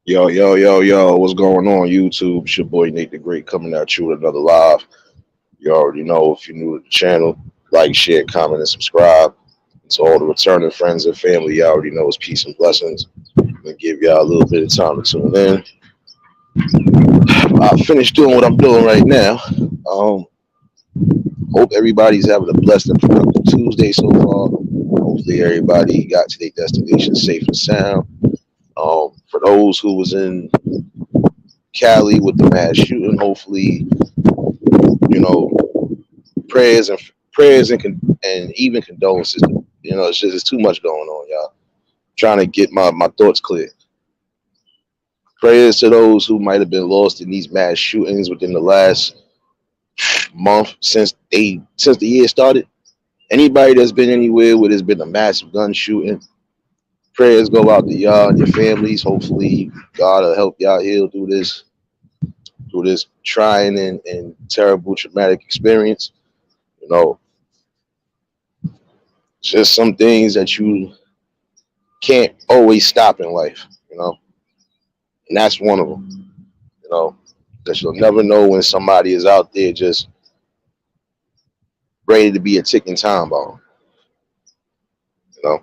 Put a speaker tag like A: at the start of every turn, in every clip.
A: Yo, yo, yo, yo, what's going on, YouTube? It's your boy Nate the Great coming at you with another live. You already know if you're new to the channel, like, share, comment, and subscribe. To all the returning friends and family, you already know it's peace and blessings. I'm gonna give y'all a little bit of time to tune in. I finished doing what I'm doing right now. Um, Hope everybody's having a blessed and productive Tuesday so far. Hopefully everybody got to their destination safe and sound. For those who was in Cali with the mass shooting, hopefully you know prayers and and even condolences. It's too much going on, y'all. Trying to get my thoughts clear. Prayers to those who might have been lost in these mass shootings within the last month since the year started. Anybody that's been anywhere where there's been a massive gun shooting, prayers go out to y'all and your families. Hopefully, God will help y'all heal through this trying and terrible traumatic experience. You know, just some things that you can't always stop in life. And that's one of them. You know, that you'll never know when somebody is out there just ready to be a ticking time bomb. You know,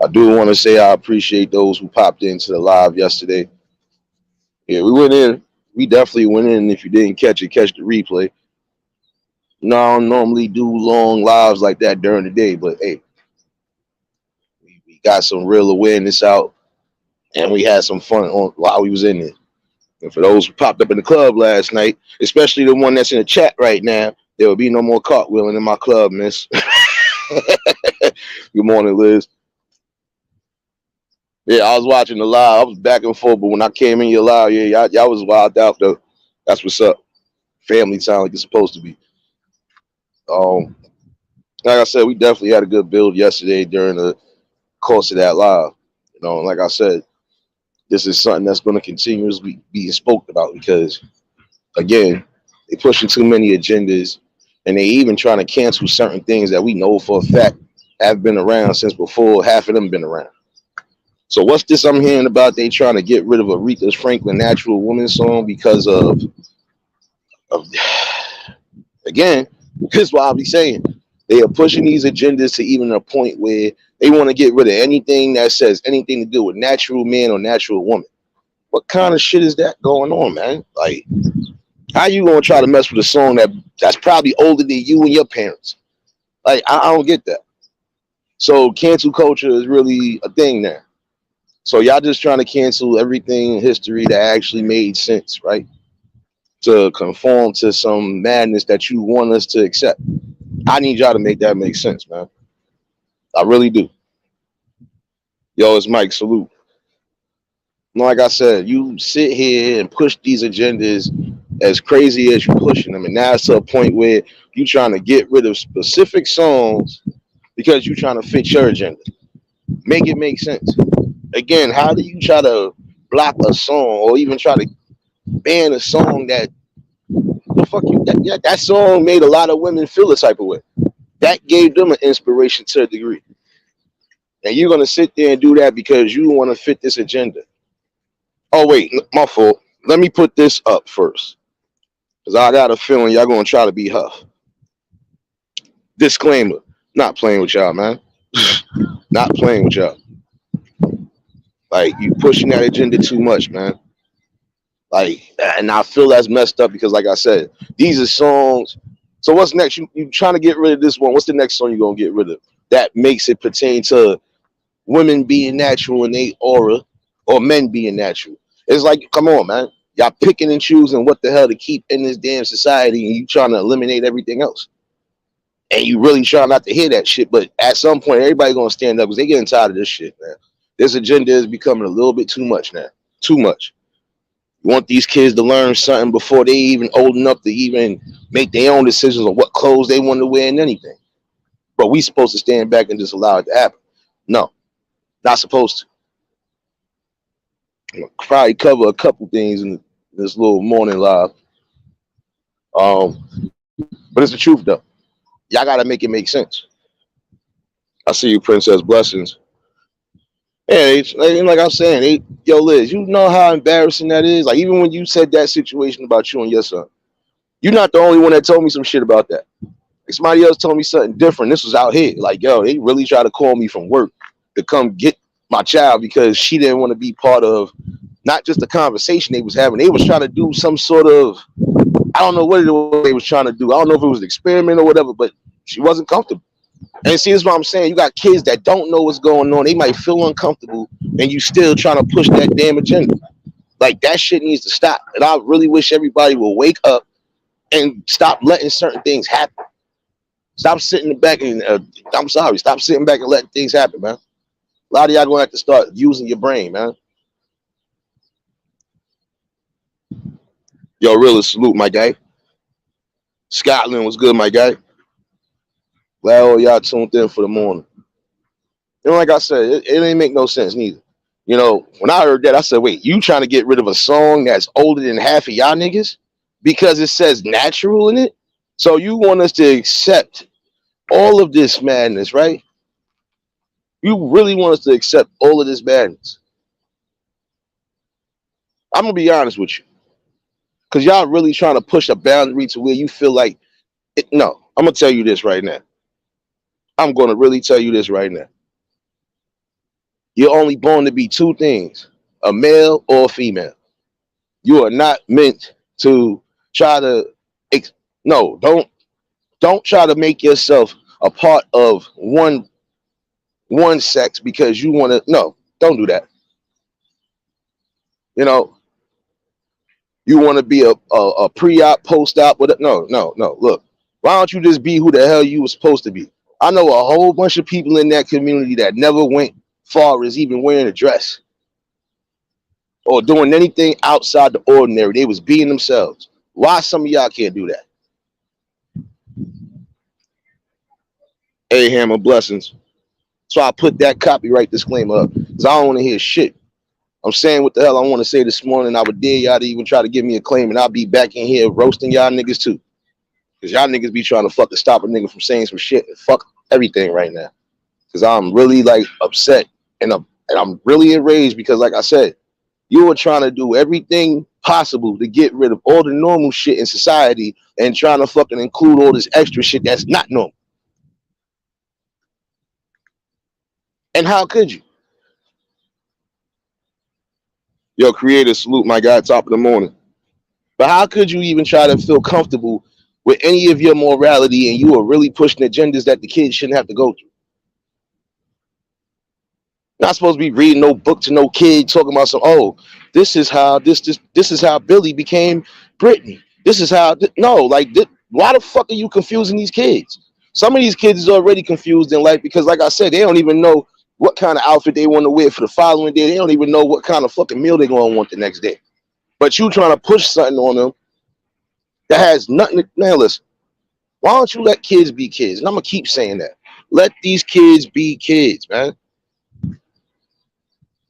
A: I do want to say I appreciate those who popped into the live yesterday. Yeah, we went in. We definitely went in. If you didn't catch it, catch the replay. No, I don't normally do long lives like that during the day, but hey, we got some real awareness out, and we had some fun on while we was in there. And for those who popped up in the club last night, especially the one that's in the chat right now, there will be no more cartwheeling in my club, miss. Good morning, Liz. Yeah, I was watching the live. I was back and forth, but when I came in your live, yeah, y'all was wild out though. That's what's up. Family time like it's supposed to be. Um, like I said, we definitely had a good build yesterday during the course of that live. Like I said, this is something that's going to continuously be spoken about because, again, they pushing too many agendas, and they even trying to cancel certain things that we know for a fact have been around since before half of them been around. So what's this I'm hearing about? They trying to get rid of Aretha Franklin "Natural Woman" song because of again. This is what I'll be saying. They are pushing these agendas to even a point where they want to get rid of anything that says anything to do with natural man or natural woman. What kind of shit is that going on, man? Like, how you gonna try to mess with a song that's probably older than you and your parents? Like, I don't get that. So cancel culture is really a thing now. So y'all just trying to cancel everything in history that actually made sense, right? To conform to some madness that you want us to accept. I need y'all to make that make sense, man. I really do. Yo, it's Mike. Salute. Like I said, you sit here and push these agendas as crazy as you pushing them, and now it's to a point where you trying to get rid of specific songs because you trying to fit your agenda. Make it make sense. Again, how do you try to block a song or even try to ban a song that the fuck you that song made a lot of women feel the type of way? That gave them an inspiration to a degree. And you're gonna sit there and do that because you want to fit this agenda. Oh wait, my fault. Let me put this up first. Because I got a feeling y'all gonna try to be Huff. Disclaimer. Not playing with y'all, man. Not playing with y'all. Like, you pushing that agenda too much, man. Like, and I feel that's messed up because, like I said, these are songs. So what's next? You trying to get rid of this one. What's the next song you gonna get rid of? That makes it pertain to women being natural in their aura or men being natural. It's like, come on, man. Y'all picking and choosing what the hell to keep in this damn society, and you trying to eliminate everything else. And you really try not to hear that shit, but at some point, everybody gonna stand up because they getting tired of this shit, man. This agenda is becoming a little bit too much now. Too much. You want these kids to learn something before they even old enough to even make their own decisions on what clothes they want to wear and anything. But we supposed to stand back and just allow it to happen. No, not supposed to. I'm gonna probably cover a couple things in this little morning live. But it's the truth though. Y'all gotta make it make sense. I see you, Princess Blessings. Yeah, like I'm saying, yo, Liz, you know how embarrassing that is. Like even when you said that situation about you and your son, you're not the only one that told me some shit about that. Like somebody else told me something different. This was out here. Like yo, they really tried to call me from work to come get my child because she didn't want to be part of not just the conversation they was having. They was trying to do some sort of I don't know what it was they was trying to do. I don't know if it was an experiment or whatever, but she wasn't comfortable. And see, this is what I'm saying. You got kids that don't know what's going on. They might feel uncomfortable, and you still trying to push that damn agenda. Like that shit needs to stop. And I really wish everybody will wake up and stop letting certain things happen. Stop sitting back and I'm sorry. Stop sitting back and letting things happen, man. A lot of y'all gonna have to start using your brain, man. Yo, really salute, my guy. Scotland was good, my guy. Glad all y'all tuned in for the morning. You know, like I said, it ain't make no sense neither. You know, when I heard that, I said, wait, you trying to get rid of a song that's older than half of y'all niggas because it says natural in it? So you want us to accept all of this madness, right? You really want us to accept all of this madness. I'm going to be honest with you because y'all really trying to push a boundary to where you feel like, no, I'm going to tell you this right now. I'm going to really tell you this right now. You're only born to be two things, a male or a female. You are not meant to try to no, don't try to make yourself a part of one sex because you want to no, don't do that. You know, you want to be a pre-op, post-op, no. Look, why don't you just be who the hell you were supposed to be? I know a whole bunch of people in that community that never went far as even wearing a dress or doing anything outside the ordinary. They was being themselves. Why some of y'all can't do that? Hey, Hammer, blessings. So I put that copyright disclaimer up because I don't want to hear shit. I'm saying what the hell I want to say this morning. I would dare y'all to even try to give me a claim, and I'll be back in here roasting y'all niggas too. Because y'all niggas be trying to fucking stop a nigga from saying some shit and fuck everything right now. Because I'm really like upset and I'm really enraged because, like I said, you were trying to do everything possible to get rid of all the normal shit in society and trying to fucking include all this extra shit that's not normal. And how could you? Yo, creator, salute, my guy, top of the morning. But how could you even try to feel comfortable with any of your morality and you are really pushing agendas that the kids shouldn't have to go through? Not supposed to be reading no book to no kid talking about some, oh, this is how this is how Billy became Britney. This is how no, like why the fuck are you confusing these kids? Some of these kids is already confused in life because, like I said, they don't even know what kind of outfit they want to wear for the following day. They don't even know what kind of fucking meal they're gonna want the next day. But you trying to push something on them that has nothing to man, listen. Why don't you let kids be kids? And I'm gonna keep saying that. Let these kids be kids, man.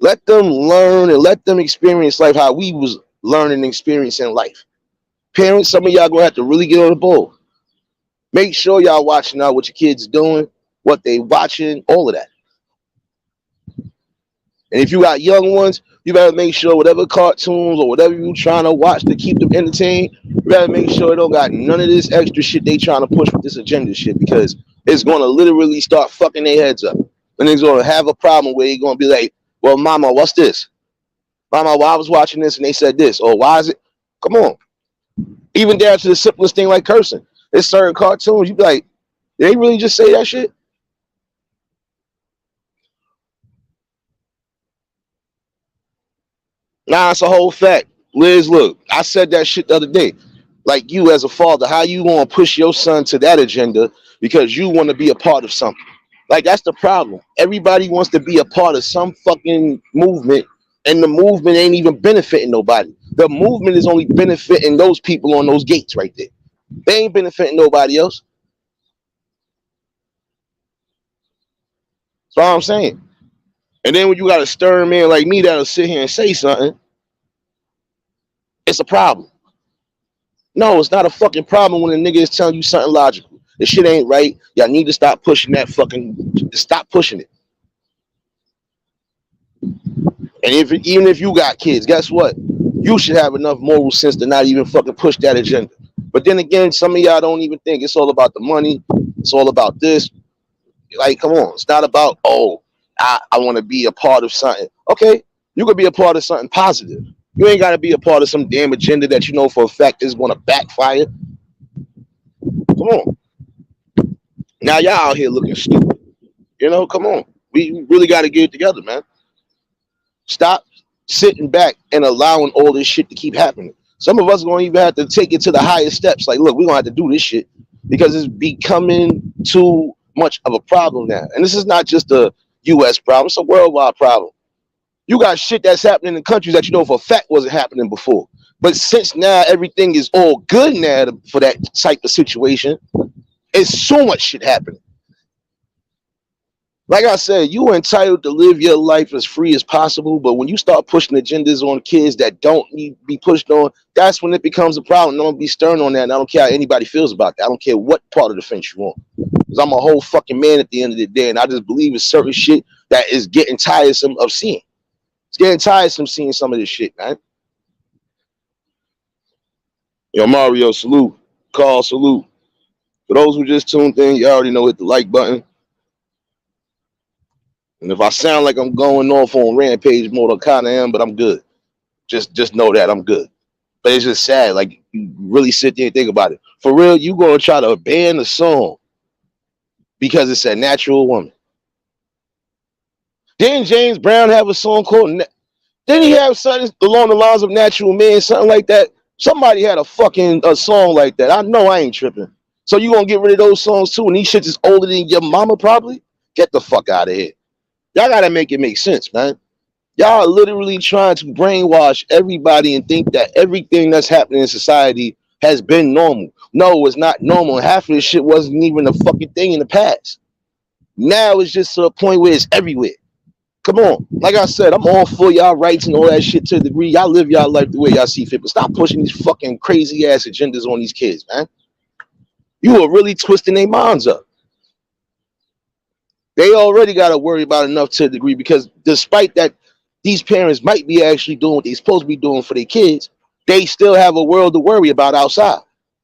A: Let them learn and let them experience life how we was learning and experiencing life. Parents, some of y'all gonna have to really get on the ball. Make sure y'all watching out what your kids doing, what they watching, all of that. And if you got young ones, you better make sure whatever cartoons or whatever you trying to watch to keep them entertained, you better make sure it don't got none of this extra shit they trying to push with this agenda shit because it's gonna literally start fucking their heads up. And they're gonna have a problem where you're gonna be like, well, mama, what's this? Mama, why I was watching this and they said this, or why is it? Come on. Even down to the simplest thing like cursing. There's certain cartoons, you be like, did they really just say that shit? Nah, it's a whole fact. Liz, look, I said that shit the other day. Like you as a father, how you gonna push your son to that agenda because you want to be a part of something? Like that's the problem. Everybody wants to be a part of some fucking movement, and the movement ain't even benefiting nobody. The movement is only benefiting those people on those gates right there. They ain't benefiting nobody else. That's all I'm saying. And then when you got a stern man like me that'll sit here and say something, it's a problem. No, it's not a fucking problem when a nigga is telling you something logical. This shit ain't right. Y'all need to stop pushing that fucking. Stop pushing it. And even if you got kids, guess what? You should have enough moral sense to not even fucking push that agenda. But then again, some of y'all don't even think it's all about the money. It's all about this. Like, come on. It's not about, oh, I want to be a part of something. Okay, you could be a part of something positive. You ain't got to be a part of some damn agenda that you know for a fact is going to backfire. Come on. Now y'all out here looking stupid. Come on. We really got to get it together, man. Stop sitting back and allowing all this shit to keep happening. Some of us are going to even have to take it to the highest steps. Like, look, we're going to have to do this shit because it's becoming too much of a problem now. And this is not just a U.S. problem. It's a worldwide problem. You got shit that's happening in countries that you know for a fact wasn't happening before. But since now everything is all good now for that type of situation, it's so much shit happening. Like I said, you are entitled to live your life as free as possible, but when you start pushing agendas on kids that don't need to be pushed on, that's when it becomes a problem. Don't be stern on that, and I don't care how anybody feels about that. I don't care what part of the fence you on. Because I'm a whole fucking man at the end of the day, and I just believe in certain shit that is getting tiresome of seeing. It's getting tiresome seeing some of this shit, man. Yo, Mario, salute. Carl, salute. For those who just tuned in, you already know, hit the like button. And if I sound like I'm going off on rampage mode, I kind of am, but I'm good. Just know that I'm good. But it's just sad. Like, you really sit there and think about it. For real, you going to try to ban the song because it's a natural woman. Didn't James Brown have a song called... Didn't he have something along the lines of Natural Man, something like that? Somebody had a song like that. I know I ain't tripping. So you going to get rid of those songs too? And these shits is older than your mama probably? Get the fuck out of here. Y'all got to make it make sense, man. Y'all are literally trying to brainwash everybody and think that everything that's happening in society has been normal. No, it's not normal. Half of this shit wasn't even a fucking thing in the past. Now it's just to a point where it's everywhere. Come on. Like I said, I'm all for y'all rights and all that shit to a degree. Y'all live y'all life the way y'all see fit. But stop pushing these fucking crazy ass agendas on these kids, man. You are really twisting their minds up. They already got to worry about enough to a degree because despite that these parents might be actually doing what they're supposed to be doing for their kids, they still have a world to worry about outside.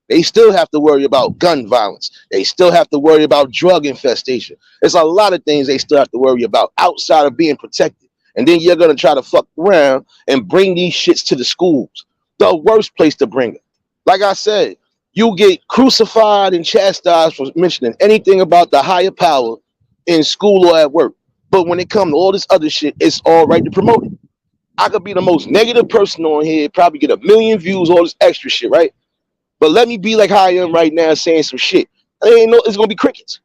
A: They still have to worry about gun violence. They still have to worry about drug infestation. There's a lot of things they still have to worry about outside of being protected. And then you're going to try to fuck around and bring these shits to the schools. The worst place to bring it. Like I said, you get crucified and chastised for mentioning anything about the higher power in school or at work. But when it comes to all this other shit, it's all right to promote it. I could be the most negative person on here, probably get 1 million views, all this extra shit, right? But let me be like how I am right now saying some shit. It's going to be crickets.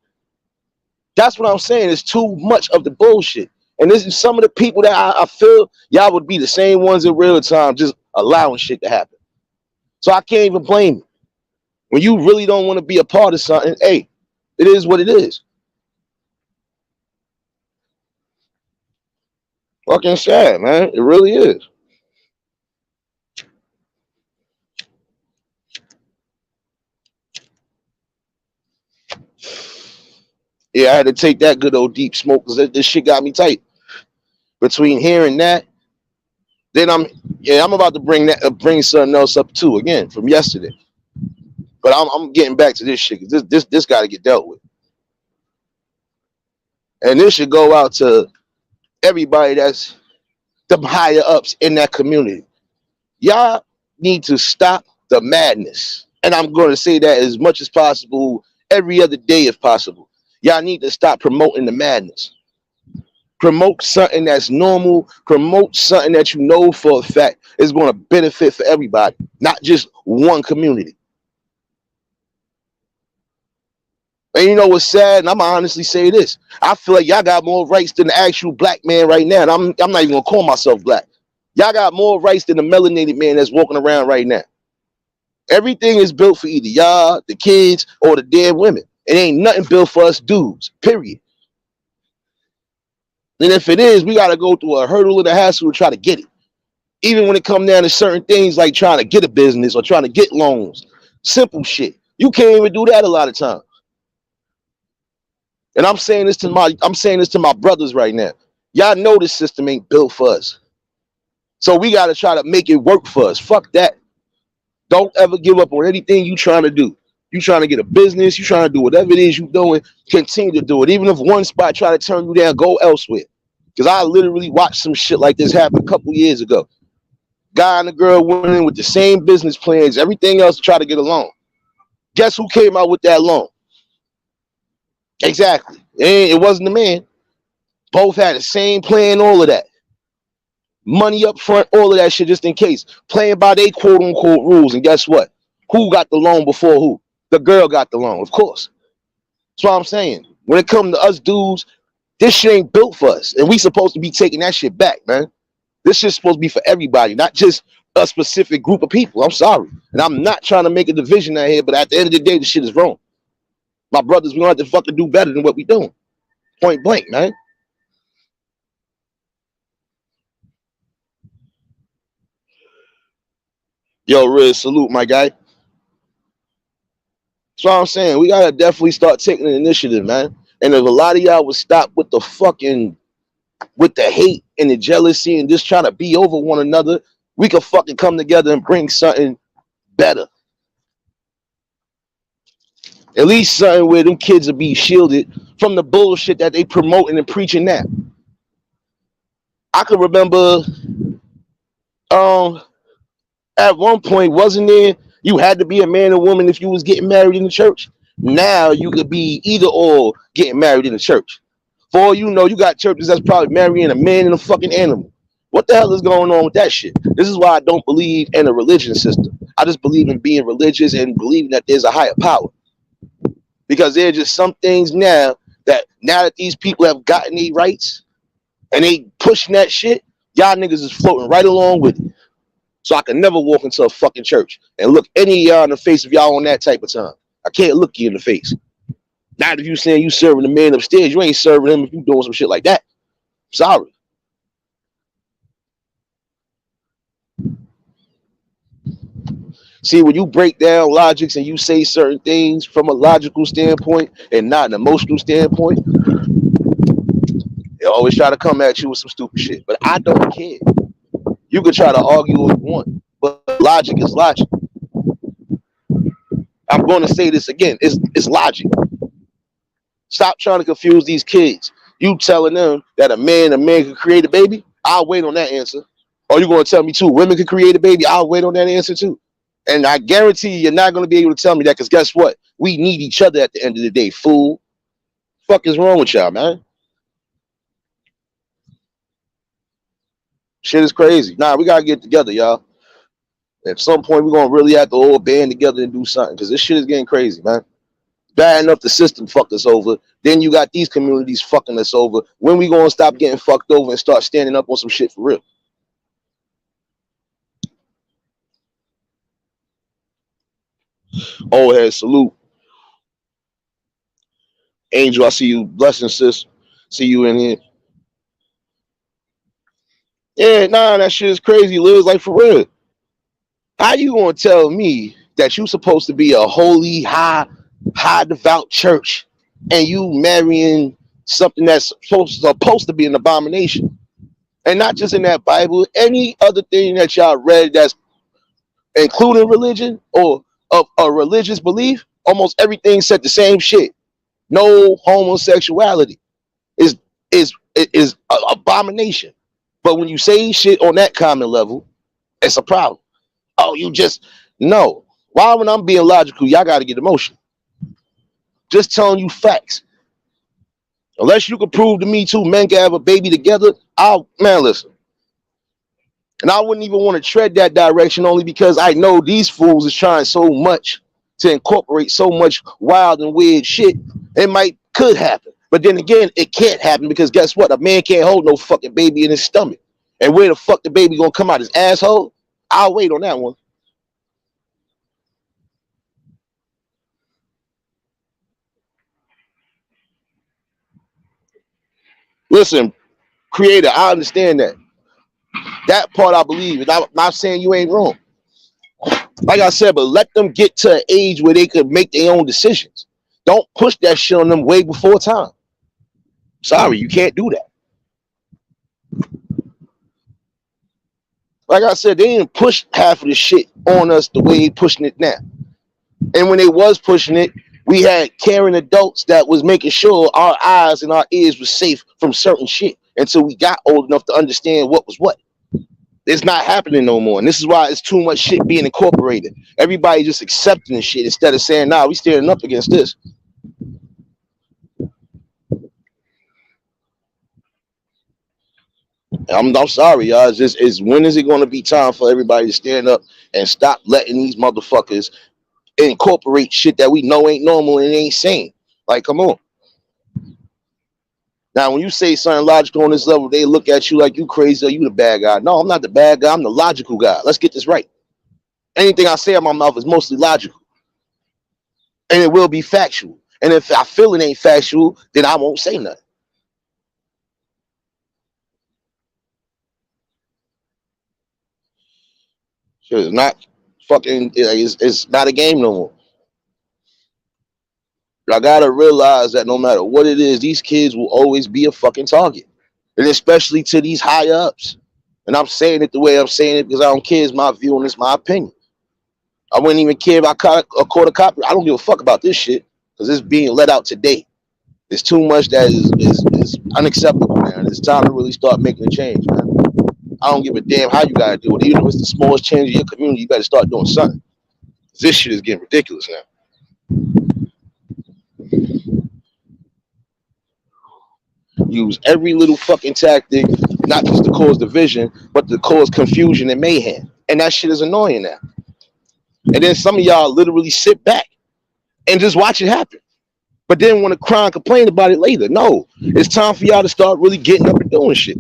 A: That's what I'm saying. It's too much of the bullshit. And this is some of the people that I feel y'all would be the same ones in real time, just allowing shit to happen. So I can't even blame you. When you really don't want to be a part of something, hey, it is what it is. Fucking sad, man. It really is. Yeah, I had to take that good old deep smoke because this shit got me tight. Between hearing that, then I'm about to bring something else up too again from yesterday. But I'm getting back to this shit because this got to get dealt with. And this should go out to everybody that's the higher ups in that community. Y'all need to stop the madness. And I'm going to say that as much as possible every other day if possible. Y'all need to stop promoting the madness. Promote something that's normal. Promote something that you know for a fact is going to benefit for everybody, not just one community. And you know what's sad? And I'm gonna honestly say this. I feel like y'all got more rights than the actual black man right now. And I'm not even gonna call myself black. Y'all got more rights than the melanated man that's walking around right now. Everything is built for either y'all, the kids, or the damn women. It ain't nothing built for us dudes, period. And if it is, we got to go through a hurdle and a hassle to try to get it. Even when it comes down to certain things like trying to get a business or trying to get loans. Simple shit. You can't even do that a lot of times. And I'm saying this to my brothers right now. Y'all know this system ain't built for us. So we got to try to make it work for us. Fuck that. Don't ever give up on anything you trying to do. You trying to get a business, you trying to do whatever it is you doing, continue to do it. Even if one spot try to turn you down, go elsewhere. Because I literally watched some shit like this happen a couple years ago. Guy and the girl went in with the same business plans, everything else to try to get a loan. Guess who came out with that loan? Exactly. It wasn't the man. Both had the same plan, all of that. Money up front, all of that shit just in case. Playing by their quote unquote rules. And guess what? Who got the loan before who? The girl got the loan, of course. That's what I'm saying. When it comes to us dudes, this shit ain't built for us. And we supposed to be taking that shit back, man. This shit's supposed to be for everybody, not just a specific group of people. I'm sorry. And I'm not trying to make a division out here, but at the end of the day, the shit is wrong. My brothers, we don't have to fucking do better than what we doing. Point blank, man. Yo, Riz, salute, my guy. That's what I'm saying. We gotta definitely start taking an initiative, man. And if a lot of y'all would stop with the fucking, with the hate and the jealousy and just trying to be over one another, we could fucking come together and bring something better. At least something where them kids will be shielded from the bullshit that they promoting and preaching now. I can remember at one point, wasn't there, you had to be a man or woman if you was getting married in the church? Now you could be either or getting married in the church. For all you know, you got churches that's probably marrying a man and a fucking animal. What the hell is going on with that shit? This is why I don't believe in a religion system. I just believe in being religious and believing that there's a higher power. Because there are just some things now that these people have gotten their rights and they pushing that shit, y'all niggas is floating right along with it. So I can never walk into a fucking church and look any of y'all in the face if y'all on that type of time. I can't look you in the face. Not if you saying you serving the man upstairs. You ain't serving him if you doing some shit like that. Sorry. See, when you break down logics and you say certain things from a logical standpoint and not an emotional standpoint, they always try to come at you with some stupid shit. But I don't care. You could try to argue if you want, but logic is logic. I'm going to say this again. It's logic. Stop trying to confuse these kids. You telling them that a man can create a baby? I'll wait on that answer. Or you going to tell me too, women can create a baby? I'll wait on that answer too. And I guarantee you're not going to be able to tell me that because guess what? We need each other at the end of the day, fool. Fuck is wrong with y'all, man? Shit is crazy. Nah, we got to get together, y'all. At some point, we're going to really have to all band together and do something because this shit is getting crazy, man. Bad enough the system fucked us over. Then you got these communities fucking us over. When we going to stop getting fucked over and start standing up on some shit for real? Oh, hey, salute. Angel, I see you. Blessings, sis. See you in here. Yeah, nah, that shit is crazy, Liz. Like, for real. How you gonna tell me that you supposed to be a holy, high devout church and you marrying something that's supposed to be an abomination? And not just in that Bible, any other thing that y'all read that's including religion or of a religious belief, almost everything said the same shit. No homosexuality is an abomination. But when you say shit on that common level, it's a problem. Oh, you just no. Why when I'm being logical, y'all gotta get emotional. Just telling you facts. Unless you can prove to me two men can have a baby together, man, listen. And I wouldn't even want to tread that direction only because I know these fools is trying so much to incorporate so much wild and weird shit. It could happen. But then again, it can't happen because guess what? A man can't hold no fucking baby in his stomach. And where the fuck the baby gonna come out? His asshole? I'll wait on that one. Listen, creator, I understand that. That part I believe. And I'm not saying you ain't wrong. Like I said, but let them get to an age where they could make their own decisions. Don't push that shit on them way before time. Sorry, you can't do that. Like I said, they didn't push half of the shit on us the way they pushing it now. And when they was pushing it, we had caring adults that was making sure our eyes and our ears were safe from certain shit until we got old enough to understand what was what. It's not happening no more. And this is why it's too much shit being incorporated. Everybody just accepting the shit instead of saying, nah, we standing up against this. I'm sorry, y'all. It's when is it going to be time for everybody to stand up and stop letting these motherfuckers incorporate shit that we know ain't normal and ain't sane? Like, come on. Now, when you say something logical on this level, they look at you like you crazy or you the bad guy. No, I'm not the bad guy. I'm the logical guy. Let's get this right. Anything I say out my mouth is mostly logical, and it will be factual. And if I feel it ain't factual, then I won't say nothing. It's not fucking. It's not a game no more. But I gotta realize that no matter what it is, these kids will always be a fucking target, and especially to these high ups. And I'm saying it the way I'm saying it because I don't care. It's my view and it's my opinion. I wouldn't even care if I caught a quarter copy. I don't give a fuck about this shit because it's being let out today. There's too much that is unacceptable, man. It's time to really start making a change, man. I don't give a damn how you gotta do it. Even if it's the smallest change in your community, you gotta start doing something. This shit is getting ridiculous now. Use every little fucking tactic, not just to cause division, but to cause confusion and mayhem. And that shit is annoying now. And then some of y'all literally sit back and just watch it happen. But then want to cry and complain about it later. No, it's time for y'all to start really getting up and doing shit.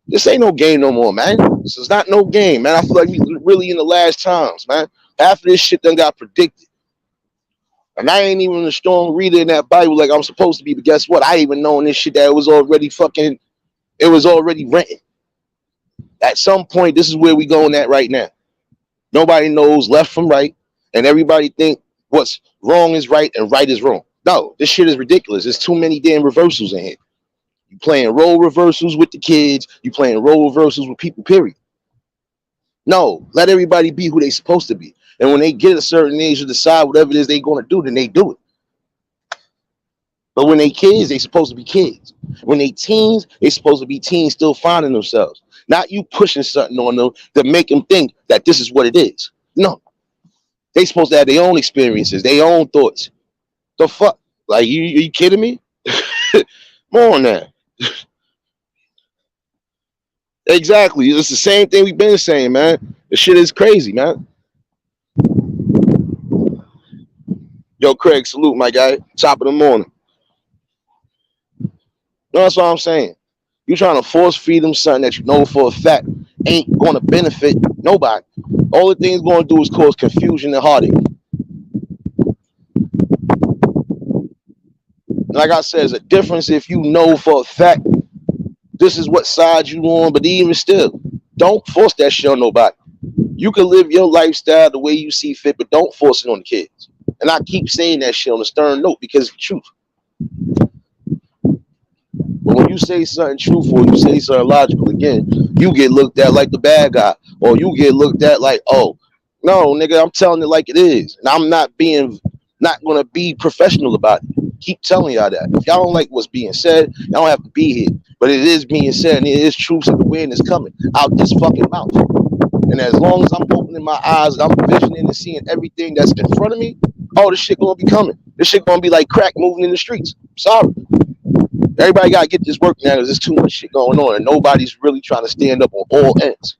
A: This ain't no game no more, man. This is not no game, man. I feel like we really in the last times, man. Half of this shit done got predicted. And I ain't even a strong reader in that Bible like I'm supposed to be. But guess what? I even know in this shit that it was already written. At some point, this is where we going at right now. Nobody knows left from right. And everybody think what's wrong is right and right is wrong. No, this shit is ridiculous. There's too many damn reversals in here. You playing role reversals with the kids. You playing role reversals with people, period. No, let everybody be who they supposed to be. And when they get a certain age to decide whatever it is they going to do, then they do it. But when they kids, they supposed to be kids. When they teens, they supposed to be teens still finding themselves. Not you pushing something on them to make them think that this is what it is. No. They supposed to have their own experiences, their own thoughts. The fuck? Like, you kidding me? Come on now. Exactly. It's the same thing we've been saying, man. The shit is crazy, man. Yo, Craig, salute, my guy. Top of the morning. No, that's what I'm saying. You trying to force feed them something that you know for a fact ain't going to benefit nobody. All the thing it's going to do is cause confusion and heartache. Like I said, there's a difference if you know for a fact this is what side you on, but even still, don't force that shit on nobody. You can live your lifestyle the way you see fit, but don't force it on the kids. And I keep saying that shit on a stern note because it's the truth. But when you say something truthful, you say something logical, again, you get looked at like the bad guy, or you get looked at like, oh, no, nigga, I'm telling it like it is. And I'm not going to be professional about it. Keep telling y'all that. If y'all don't like what's being said, y'all don't have to be here. But it is being said, and it is truth and awareness coming out this fucking mouth. And as long as I'm opening my eyes, I'm visioning and seeing everything that's in front of me, oh, this shit gonna be coming. This shit gonna be like crack moving in the streets. Sorry. Everybody gotta get this work now because there's too much shit going on and nobody's really trying to stand up on all ends.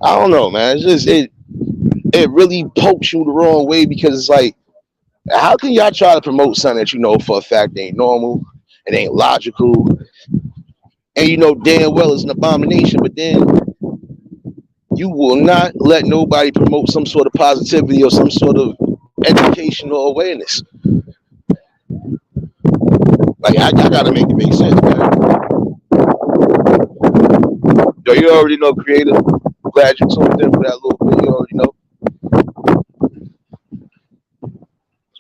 A: I don't know, man. It's just it really pokes you the wrong way because it's like, how can y'all try to promote something that you know for a fact ain't normal, it ain't logical, and you know damn well it's an abomination, but then you will not let nobody promote some sort of positivity or some sort of educational awareness. Like, I gotta make it make sense, man. Yo, you already know, creator. Glad you tuned in for that little bit. You already know.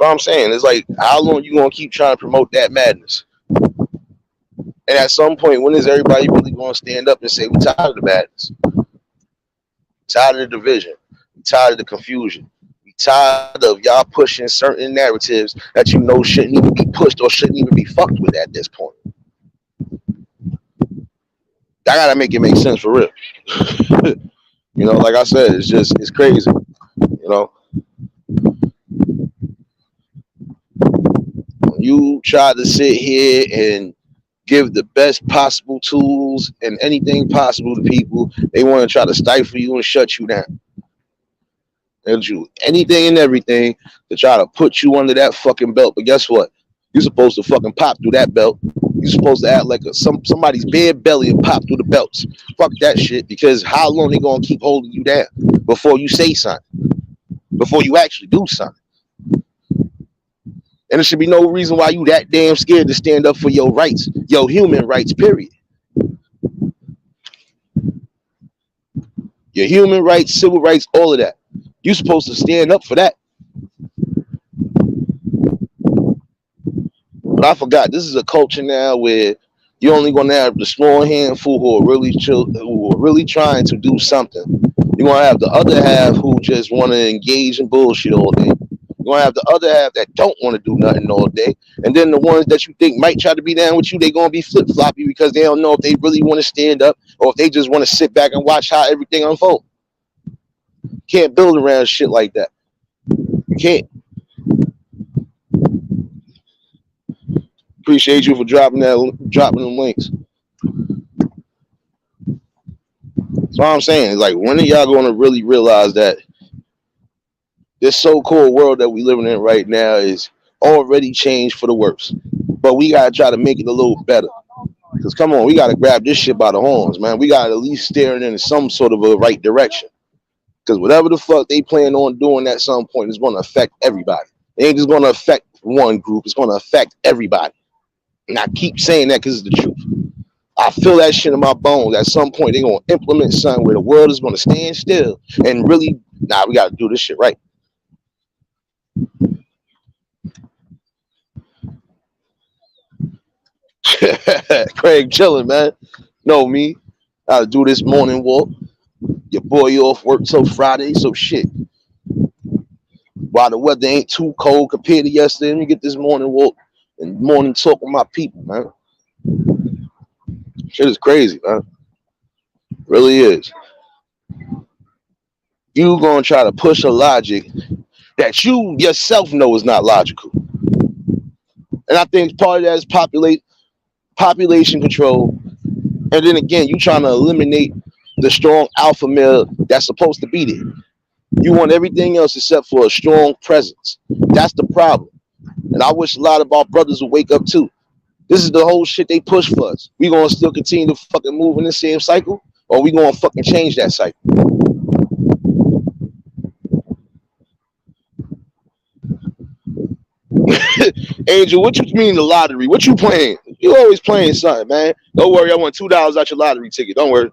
A: what I'm saying. It's like, how long you gonna keep trying to promote that madness? And at some point, when is everybody really gonna stand up and say, we tired of the madness? Tired of the division. We tired of the confusion. We tired of y'all pushing certain narratives that you know shouldn't even be pushed or shouldn't even be fucked with at this point. I gotta make it make sense for real. Like I said, it's crazy. When you try to sit here and give the best possible tools and anything possible to people, they want to try to stifle you and shut you down. They'll do anything and everything to try to put you under that fucking belt. But guess what? You're supposed to fucking pop through that belt. You're supposed to act like somebody's bare belly and pop through the belts. Fuck that shit, because how long they gonna keep holding you down before you say something? Before you actually do something? And there should be no reason why you that damn scared to stand up for your rights, your human rights, period. Your human rights, civil rights, all of that. You're supposed to stand up for that. But I forgot, this is a culture now where you're only going to have the small handful who are really trying to do something. You're going to have the other half who just want to engage in bullshit all day. You're going to have the other half that don't want to do nothing all day. And then the ones that you think might try to be down with you, they're going to be flip-floppy because they don't know if they really want to stand up or if they just want to sit back and watch how everything unfolds. Can't build around shit like that. You can't. Appreciate you for dropping them links. That's what I'm saying. It's like, when are y'all going to really realize that this so-called world that we living in right now is already changed for the worse? But we got to try to make it a little better. Because, come on, we got to grab this shit by the horns, man. We got to at least steer it in some sort of a right direction. Because whatever the fuck they plan on doing at some point is going to affect everybody. It ain't just going to affect one group. It's going to affect everybody. And I keep saying that because it's the truth. I feel that shit in my bones. At some point, they're going to implement something where the world is going to stand still and really, we got to do this shit right. Craig chilling, man. Know me. I gotta do this morning walk. Your boy off work till Friday, so shit. While the weather ain't too cold compared to yesterday, let me get this morning walk and morning talk with my people, man. Shit is crazy, man. Really is. You gonna try to push a logic that you yourself know is not logical. And I think part of that is population control. And then again, you trying to eliminate the strong alpha male that's supposed to be there. You want everything else except for a strong presence. That's the problem. And I wish a lot of our brothers would wake up too. This is the whole shit they push for us. We gonna still continue to fucking move in the same cycle, or we gonna fucking change that cycle? Angel, what you mean the lottery? What you playing? You always playing something, man. Don't worry, I won $2 out your lottery ticket. Don't worry.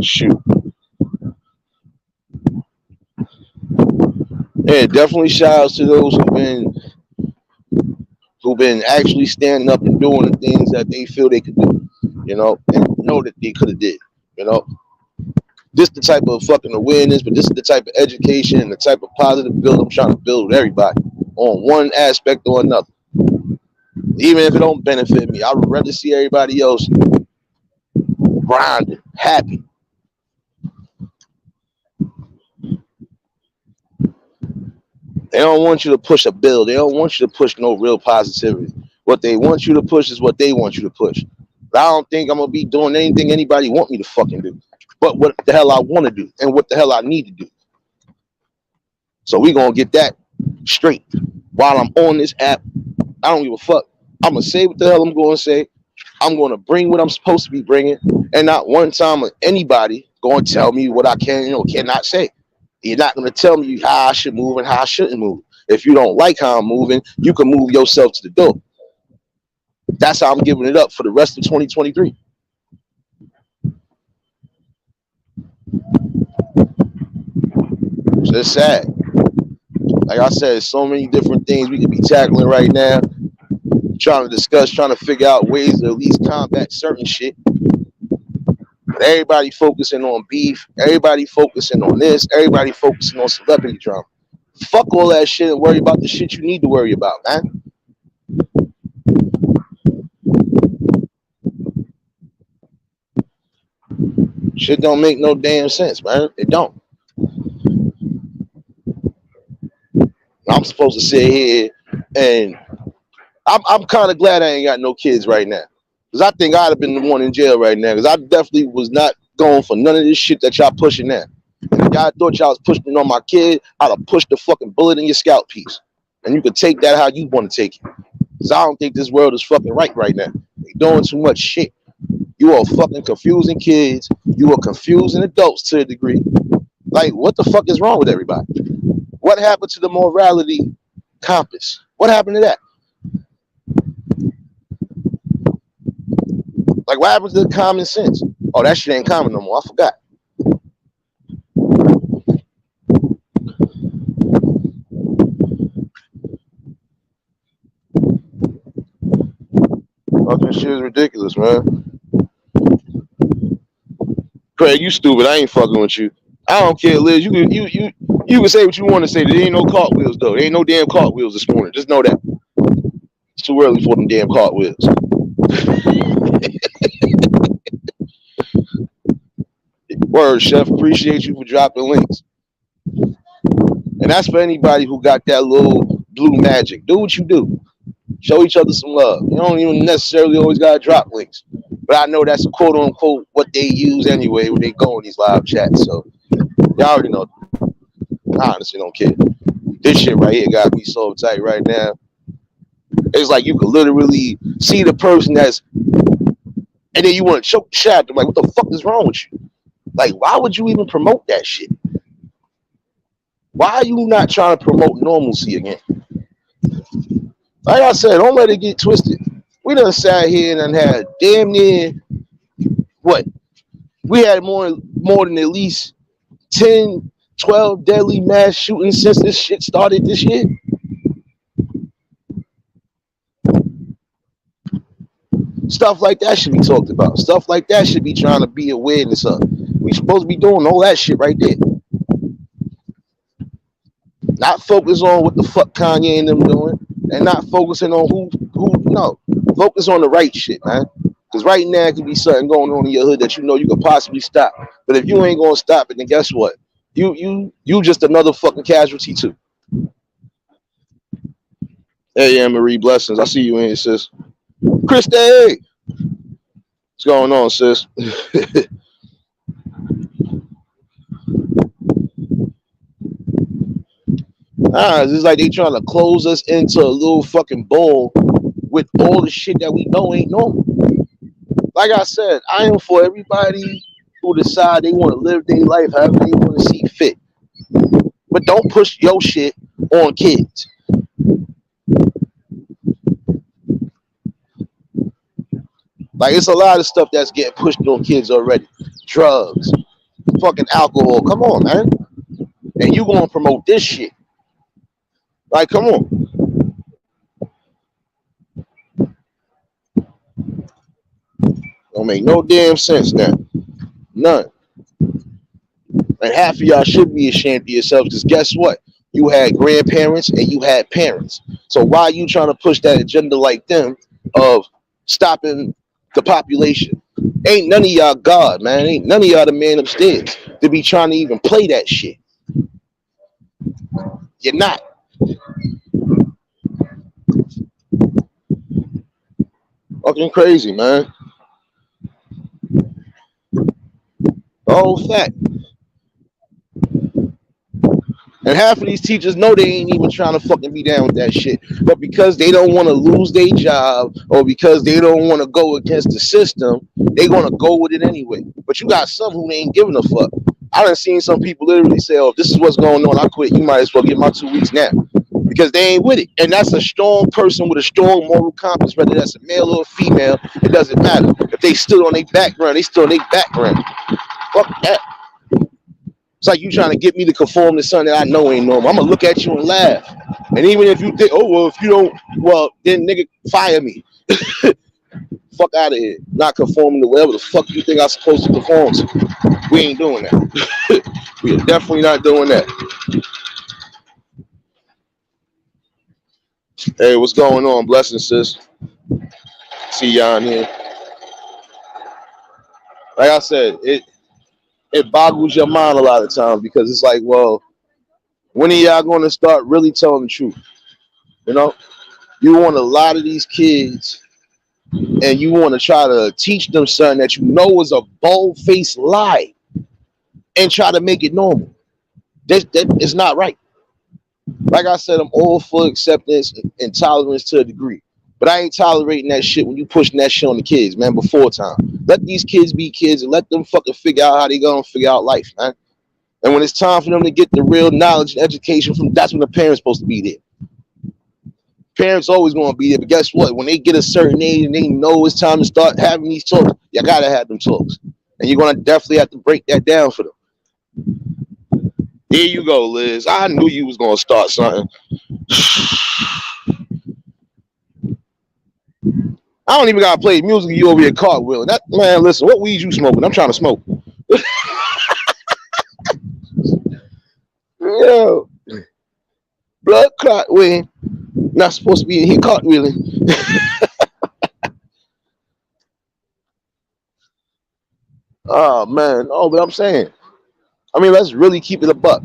A: Shoot. Yeah, definitely shout outs to those who've been actually standing up and doing the things that they feel they could do, and know that they could have did, This the type of fucking awareness, but this is the type of education and the type of positive build I'm trying to build with everybody on one aspect or another. Even if it don't benefit me, I would rather see everybody else grinding, happy. They don't want you to push a bill. They don't want you to push no real positivity. What they want you to push is what they want you to push. But I don't think I'm going to be doing anything anybody want me to fucking do. But what the hell I want to do and what the hell I need to do. So we going to get that straight. While I'm on this app, I don't give a fuck. I'm going to say what the hell I'm going to say. I'm going to bring what I'm supposed to be bringing. And not one time anybody going to tell me what I can or cannot say. You're not going to tell me how I should move and how I shouldn't move. If you don't like how I'm moving, you can move yourself to the door. That's how I'm giving it up for the rest of 2023. It's just sad. Like I said, so many different things we could be tackling right now, trying to discuss, trying to figure out ways to at least combat certain shit. But everybody focusing on beef, everybody focusing on this, everybody focusing on celebrity drama. Fuck all that shit and worry about the shit you need to worry about, man. Shit don't make no damn sense, man. It don't. I'm supposed to sit here and I'm kind of glad I ain't got no kids right now. Because I think I'd have been the one in jail right now. Because I definitely was not going for none of this shit that y'all pushing now. And if y'all thought y'all was pushing it on my kid, I'd have pushed the fucking bullet in your scalp piece. And you could take that how you want to take it. Because I don't think this world is fucking right now. They doing too much shit. You are fucking confusing kids. You are confusing adults to a degree. Like, what the fuck is wrong with everybody? What happened to the morality compass? What happened to that? Like, what happened to the common sense? Oh, that shit ain't common no more. I forgot. Fucking shit is ridiculous, man. Craig, you stupid. I ain't fucking with you. I don't care, Liz. You can say what you want to say. There ain't no cartwheels though. There ain't no damn cartwheels this morning. Just know that. It's too early for them damn cartwheels. Word, Chef. Appreciate you for dropping links. And that's for anybody who got that little blue magic. Do what you do. Show each other some love. You don't even necessarily always gotta drop links. But I know that's quote unquote what they use anyway when they go in these live chats. So y'all already know. I honestly don't care. This shit right here got me so tight right now. It's like you could literally see the person that's, and then you want to choke the shot. I'm like, what the fuck is wrong with you? Like, why would you even promote that shit? Why are you not trying to promote normalcy again? Like I said, don't let it get twisted. We done sat here and had damn near what? We had more than at least 10, 12 deadly mass shootings since this shit started this year. Stuff like that should be talked about. Stuff like that should be trying to be awareness of. We supposed to be doing all that shit right there. Not focus on what the fuck Kanye and them doing, and not focusing on who no. Focus on the right shit, man. Because right now it could be something going on in your hood that you know you could possibly stop. But if you ain't gonna stop it, then guess what? You just another fucking casualty too. Hey, Anne Marie, blessings. I see you in here, sis. Krista, hey. What's going on, sis? It's like they trying to close us into a little fucking bowl with all the shit that we know ain't normal. Like I said, I am for everybody who decide they want to live their life however they want to see fit. But don't push your shit on kids. Like, it's a lot of stuff that's getting pushed on kids already. Drugs, fucking alcohol. Come on, man. And you gonna promote this shit. Like, come on. Don't make no damn sense now. None. And half of y'all should be ashamed of yourselves because guess what? You had grandparents and you had parents. So why are you trying to push that agenda like them of stopping the population? Ain't none of y'all God, man. Ain't none of y'all the man upstairs to be trying to even play that shit. You're not. Fucking crazy, man. Oh, fact. And half of these teachers know they ain't even trying to fucking be down with that shit. But because they don't want to lose their job or because they don't want to go against the system, they going to go with it anyway. But you got some who ain't giving a fuck. I done seen some people literally say, oh, this is what's going on. I quit. You might as well get my 2 weeks now. Because they ain't with it. And that's a strong person with a strong moral compass, whether that's a male or a female, it doesn't matter. If they stood on their background, they stood on their background. Fuck that. It's like you trying to get me to conform to something that I know ain't normal. I'm gonna look at you and laugh. And even if you think, oh well, if you don't, well then nigga, fire me. Fuck out of here. Not conforming to whatever the fuck you think I'm supposed to conform to. We ain't doing that. We are definitely not doing that. Hey, what's going on? Blessings, sis. See y'all in here. Like I said, it boggles your mind a lot of times because it's like, well, when are y'all going to start really telling the truth? You know, you want a lot of these kids and you want to try to teach them something that you know is a bold-faced lie and try to make it normal. That is not right. Like I said, I'm all for acceptance and tolerance to a degree. But I ain't tolerating that shit when you pushing that shit on the kids, man, before time. Let these kids be kids and let them fucking figure out how they gonna figure out life, man. And when it's time for them to get the real knowledge and education from, that's when the parents supposed to be there. Parents always gonna be there, but guess what? When they get a certain age and they know it's time to start having these talks, you gotta have them talks. And you're gonna definitely have to break that down for them. Here you go, Liz. I knew you was gonna start something. I don't even gotta play music. You over here cartwheeling. That man, listen. What weed you smoking? I'm trying to smoke. Yo, blood clot way. Not supposed to be in here cartwheeling. Oh man. Oh, but I'm saying. I mean, let's really keep it a buck.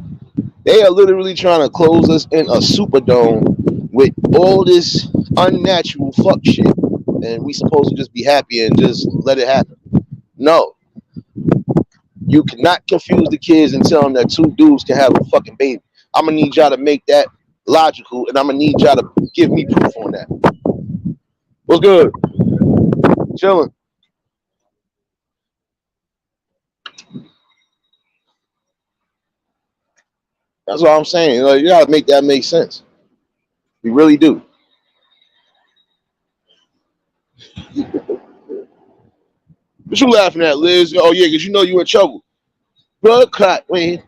A: They are literally trying to close us in a superdome with all this unnatural fuck shit, and we supposed to just be happy and just let it happen. No, you cannot confuse the kids and tell them that two dudes can have a fucking baby. I'm gonna need y'all to make that logical, and I'm gonna need y'all to give me proof on that. What's good? Chilling. That's what I'm saying. Like, you gotta make that make sense. We really do. What you laughing at, Liz? Oh yeah, because you know you in trouble. Blood clot, man.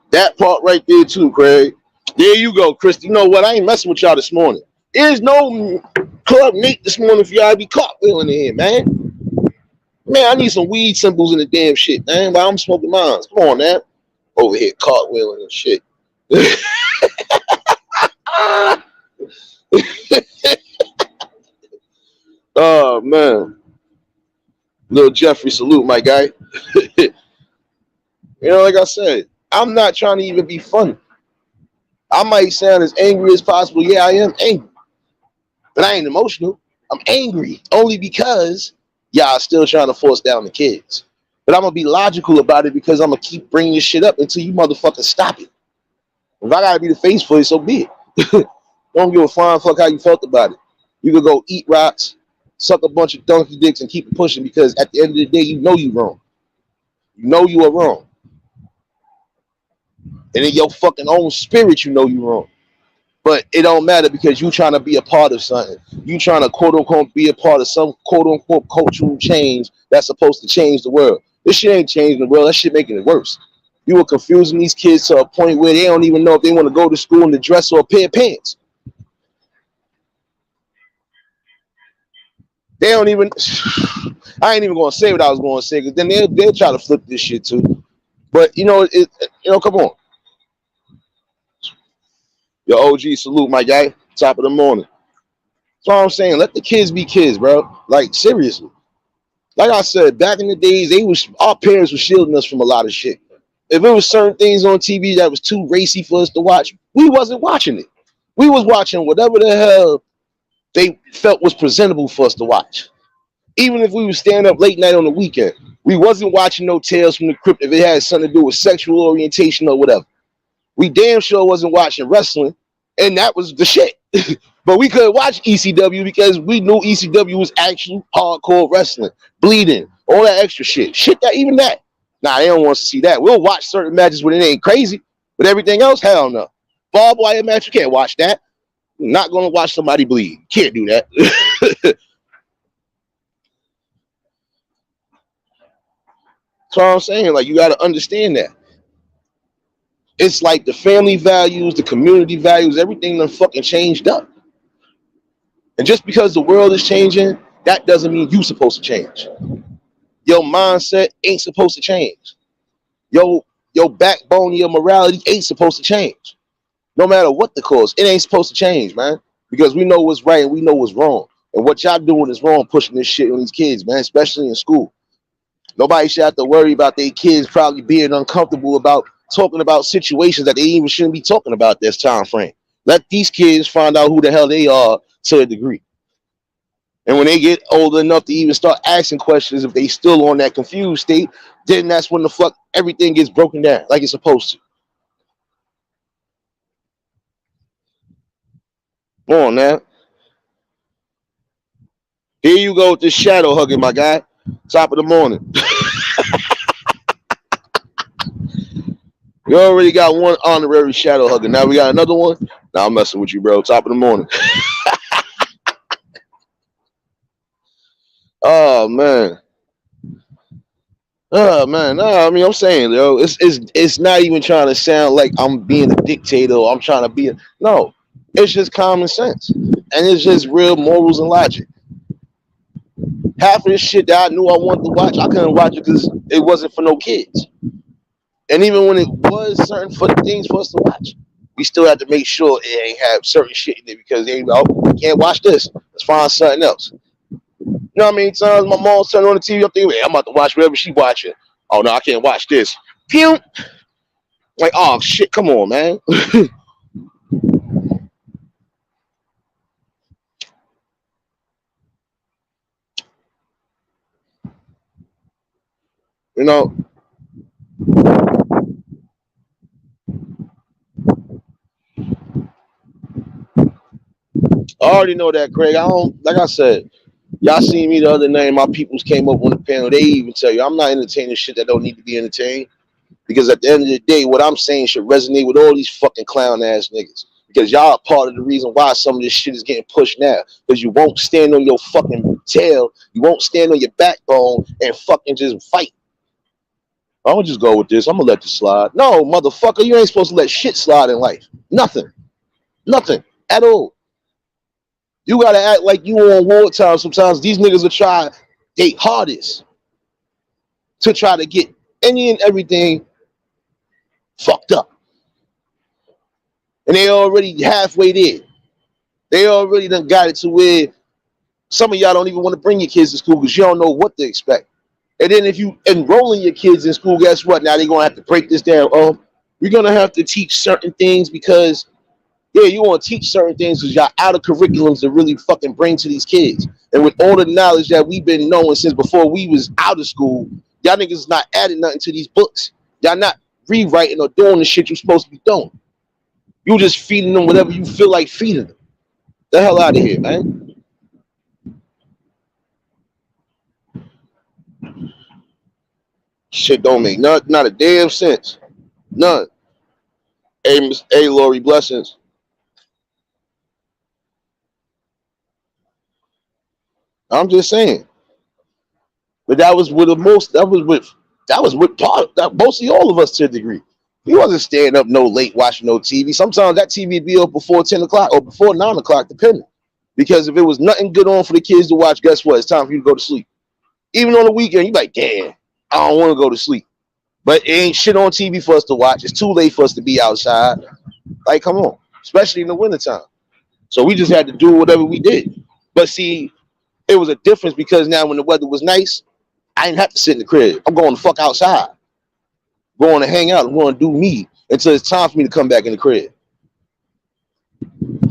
A: That part right there too, Craig. There you go, Chris. You know what? I ain't messing with y'all this morning. There's no Club Nate this morning for y'all to be cartwheeling in here, man. Man, I need some weed symbols in the damn shit, man. While I'm smoking mines. Come on, man. Over here cartwheeling and shit. Oh man. Little Jeffrey, salute, my guy. You know, like I said, I'm not trying to even be funny. I might sound as angry as possible. Yeah, I am angry. But I ain't emotional. I'm angry only because y'all still trying to force down the kids. But I'm going to be logical about it because I'm going to keep bringing this shit up until you motherfuckers stop it. If I got to be the face for it, so be it. Don't give a flying fuck how you felt about it. You could go eat rocks, suck a bunch of donkey dicks, and keep it pushing because at the end of the day, you know you wrong. You know you are wrong. And in your fucking own spirit, you know you wrong. But it don't matter because you trying to be a part of something. You trying to quote unquote be a part of some quote unquote cultural change that's supposed to change the world. This shit ain't changing the world. That shit making it worse. You are confusing these kids to a point where they don't even know if they want to go to school in a dress or a pair of pants. They don't even. I ain't even gonna say what I was gonna say because then they'll try to flip this shit too. But you know, come on. Your OG salute, my guy. Top of the morning. That's all I'm saying. Let the kids be kids, bro. Like seriously. Like I said, back in the days, our parents were shielding us from a lot of shit. If it was certain things on TV that was too racy for us to watch, we wasn't watching it. We was watching whatever the hell they felt was presentable for us to watch. Even if we were staying up late night on the weekend, we wasn't watching no Tales from the Crypt if it had something to do with sexual orientation or whatever. We damn sure wasn't watching wrestling, and that was the shit. But we could watch ECW because we knew ECW was actual hardcore wrestling, bleeding, all that extra shit. Shit that even that. Nah, they don't want us to see that. We'll watch certain matches when it ain't crazy, but everything else, hell no. Barbed wire match, you can't watch that. You're not gonna watch somebody bleed. Can't do that. So I'm saying, like, you got to understand that. It's like the family values, the community values, everything done fucking changed up. And just because the world is changing, that doesn't mean you supposed to change. Your mindset ain't supposed to change. Your your backbone, your morality ain't supposed to change. No matter what the cause, it ain't supposed to change, man. Because we know what's right and we know what's wrong. And what y'all doing is wrong, pushing this shit on these kids, man, especially in school. Nobody should have to worry about their kids probably being uncomfortable about talking about situations that they even shouldn't be talking about this time frame. Let these kids find out who the hell they are to a degree. And when they get old enough to even start asking questions, if they still on that confused state, then that's when the fuck everything gets broken down like it's supposed to. Come on now. Here you go with this shadow hugging, my guy. Top of the morning. We already got one honorary shadow hugger. Now we got another one. Now I'm messing with you, bro. Top of the morning. Oh man. Oh man. No, I mean I'm saying, yo, it's not even trying to sound like I'm being a dictator or I'm trying to be a no. It's just common sense. And it's just real morals and logic. Half of this shit that I knew I wanted to watch, I couldn't watch it because it wasn't for no kids. And even when it was certain for things for us to watch, we still had to make sure it ain't have certain shit in it because they we can't watch this. Let's find something else. You know how many times my mom turned on the TV, I'm thinking, hey, I'm about to watch whatever she watching. Oh no, I can't watch this. Pew! Like, oh shit, come on, man. You know, I already know that, Craig. I don't like I said, y'all seen me the other night, my peoples came up on the panel. They even tell you I'm not entertaining shit that don't need to be entertained. Because at the end of the day, what I'm saying should resonate with all these fucking clown ass niggas. Because y'all are part of the reason why some of this shit is getting pushed now. Because you won't stand on your fucking tail, you won't stand on your backbone and fucking just fight. I'm gonna just go with this. I'm gonna let this slide. No, motherfucker, you ain't supposed to let shit slide in life. Nothing. Nothing at all. You gotta act like you on wartime sometimes. These niggas will try their hardest to try to get any and everything fucked up. And they already halfway there. They already done got it to where some of y'all don't even want to bring your kids to school because you don't know what to expect. And then if you enrolling your kids in school, guess what? Now they're gonna have to break this down. We're gonna have to teach certain things because yeah, you want to teach certain things because y'all out of curriculums to really fucking bring to these kids. And with all the knowledge that we've been knowing since before we was out of school, y'all niggas is not adding nothing to these books. Y'all not rewriting or doing the shit you're supposed to be doing. You just feeding them whatever you feel like feeding them. The hell out of here, man. Shit don't make not a damn sense. None. Hey, Lori, blessings. I'm just saying. But that was with the most. That was with part that mostly all of us to a degree. We wasn't staying up no late watching no TV. Sometimes that TV would be up before 10 o'clock or before 9 o'clock, depending. Because if it was nothing good on for the kids to watch, guess what? It's time for you to go to sleep. Even on the weekend, you like, damn, I don't want to go to sleep. But it ain't shit on TV for us to watch. It's too late for us to be outside. Like, come on, especially in the wintertime. So we just had to do whatever we did. But see, it was a difference because now when the weather was nice, I didn't have to sit in the crib. I'm going to fuck outside. Going to hang out. I'm going to do me until it's time for me to come back in the crib.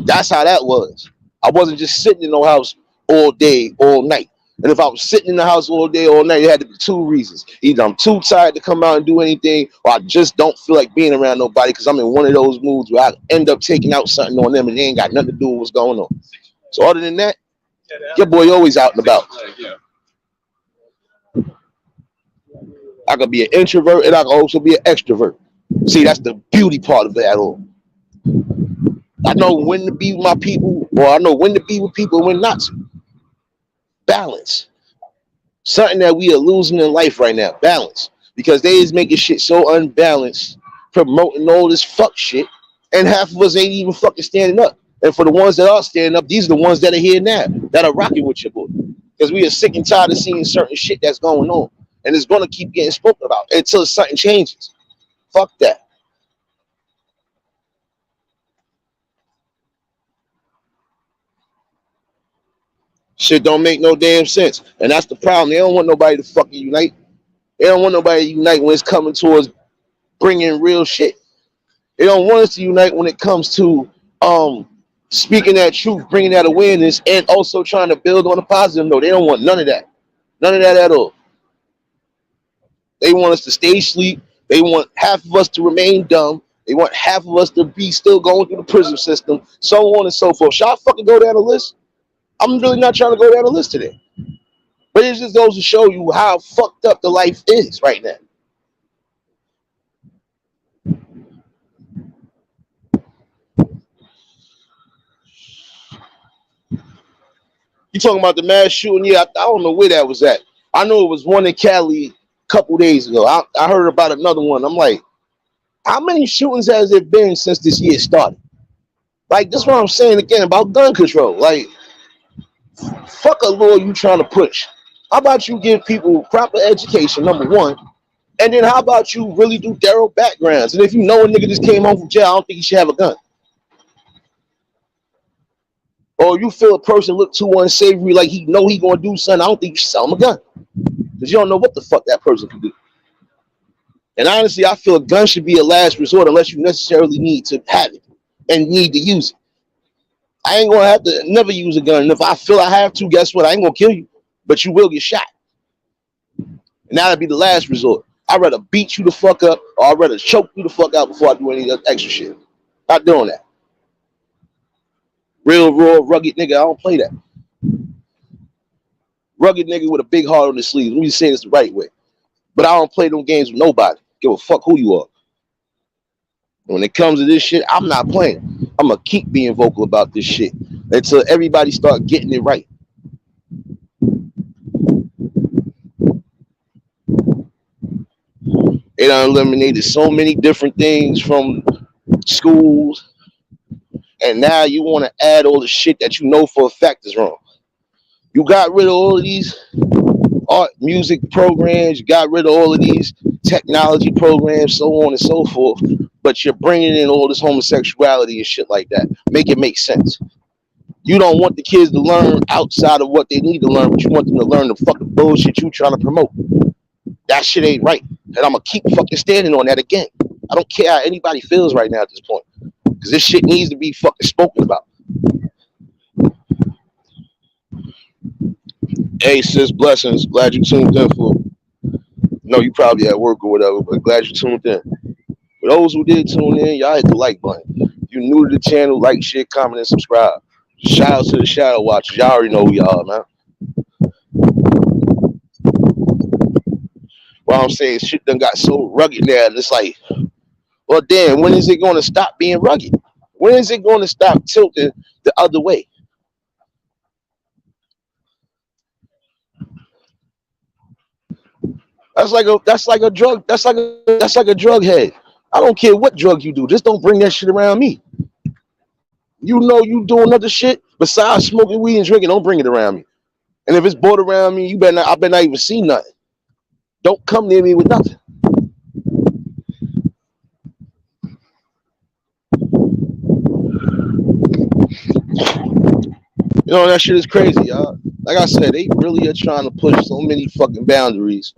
A: That's how that was. I wasn't just sitting in no house all day, all night. And if I was sitting in the house all day, all night, it had to be two reasons. Either I'm too tired to come out and do anything, or I just don't feel like being around nobody because I'm in one of those moods where I end up taking out something on them and they ain't got nothing to do with what's going on. So other than that, your boy always out and about. I could be an introvert and I could also be an extrovert. See, that's the beauty part of that all. I know when to be with my people, or I know when to be with people and when not to. Balance. Something that we are losing in life right now. Balance. because they is making shit so unbalanced, promoting all this fuck shit, and half of us ain't even fucking standing up. And for the ones that are standing up, these are the ones that are here now that are rocking with your boy, because we are sick and tired of seeing certain shit that's going on, and it's gonna keep getting spoken about until something changes. Fuck that. Shit don't make no damn sense, and that's the problem. They don't want nobody to fucking unite. They don't want nobody to unite when it's coming towards bringing real shit. They don't want us to unite when it comes to um speaking that truth, bringing that awareness, and also trying to build on a positive note. They don't want none of that. None of that at all. They want us to stay asleep. They want half of us to remain dumb. They want half of us to be still going through the prison system, so on and so forth. Shall I fucking go down the list? I'm really not trying to go down the list today. But it just goes to show you how fucked up the life is right now. You talking about the mass shooting? Yeah, I don't know where that was at. I know it was one in Cali a couple days ago. I heard about another one. I'm like, how many shootings has it been since this year started? Like, that's what I'm saying again about gun control. Like, fuck a law you trying to push. How about you give people proper education, number one, and then how about you really do thorough backgrounds? And if you know a nigga just came home from jail, I don't think he should have a gun. Or you feel a person look too unsavory, like he know he gonna do something, I don't think you should sell him a gun, because you don't know what the fuck that person can do. And honestly, I feel a gun should be a last resort unless you necessarily need to have it and need to use it. I ain't gonna have to never use a gun. And if I feel I have to, guess what? I ain't gonna kill you, but you will get shot. And that'll be the last resort. I'd rather beat you the fuck up, or I'd rather choke you the fuck out before I do any extra shit. Not doing that. Real, raw, rugged nigga, I don't play that. Rugged nigga with a big heart on his sleeve. Let me say this the right way. But I don't play them games with nobody. Give a fuck who you are. When it comes to this shit, I'm not playing. I'm gonna keep being vocal about this shit until everybody start getting it right. They done eliminated so many different things from schools, and now you want to add all the shit that you know for a fact is wrong. You got rid of all of these art, music programs, you got rid of all of these technology programs, so on and so forth, but you're bringing in all this homosexuality and shit like that. Make it make sense. You don't want the kids to learn outside of what they need to learn, but you want them to learn the fucking bullshit you trying to promote. That shit ain't right. And I'm gonna keep fucking standing on that again. I don't care how anybody feels right now at this point, because this shit needs to be fucking spoken about. Hey sis, blessings. Glad you tuned in for. No, you probably at work or whatever, but glad you tuned in. For those who did tune in, y'all hit the like button. If you new to the channel, like, share, comment, and subscribe. Shout out to the Shadow Watchers. Y'all already know who y'all are, man. What I'm saying, shit done got so rugged now, and it's like, well, damn, when is it going to stop being rugged? When is it going to stop tilting the other way? That's like a drug head. I don't care what drug you do, just don't bring that shit around me. You know you doing other shit besides smoking weed and drinking, don't bring it around me. And if it's bought around me, I better not even see nothing. Don't come near me with nothing. You know, that shit is crazy, y'all. Like I said, they really are trying to push so many fucking boundaries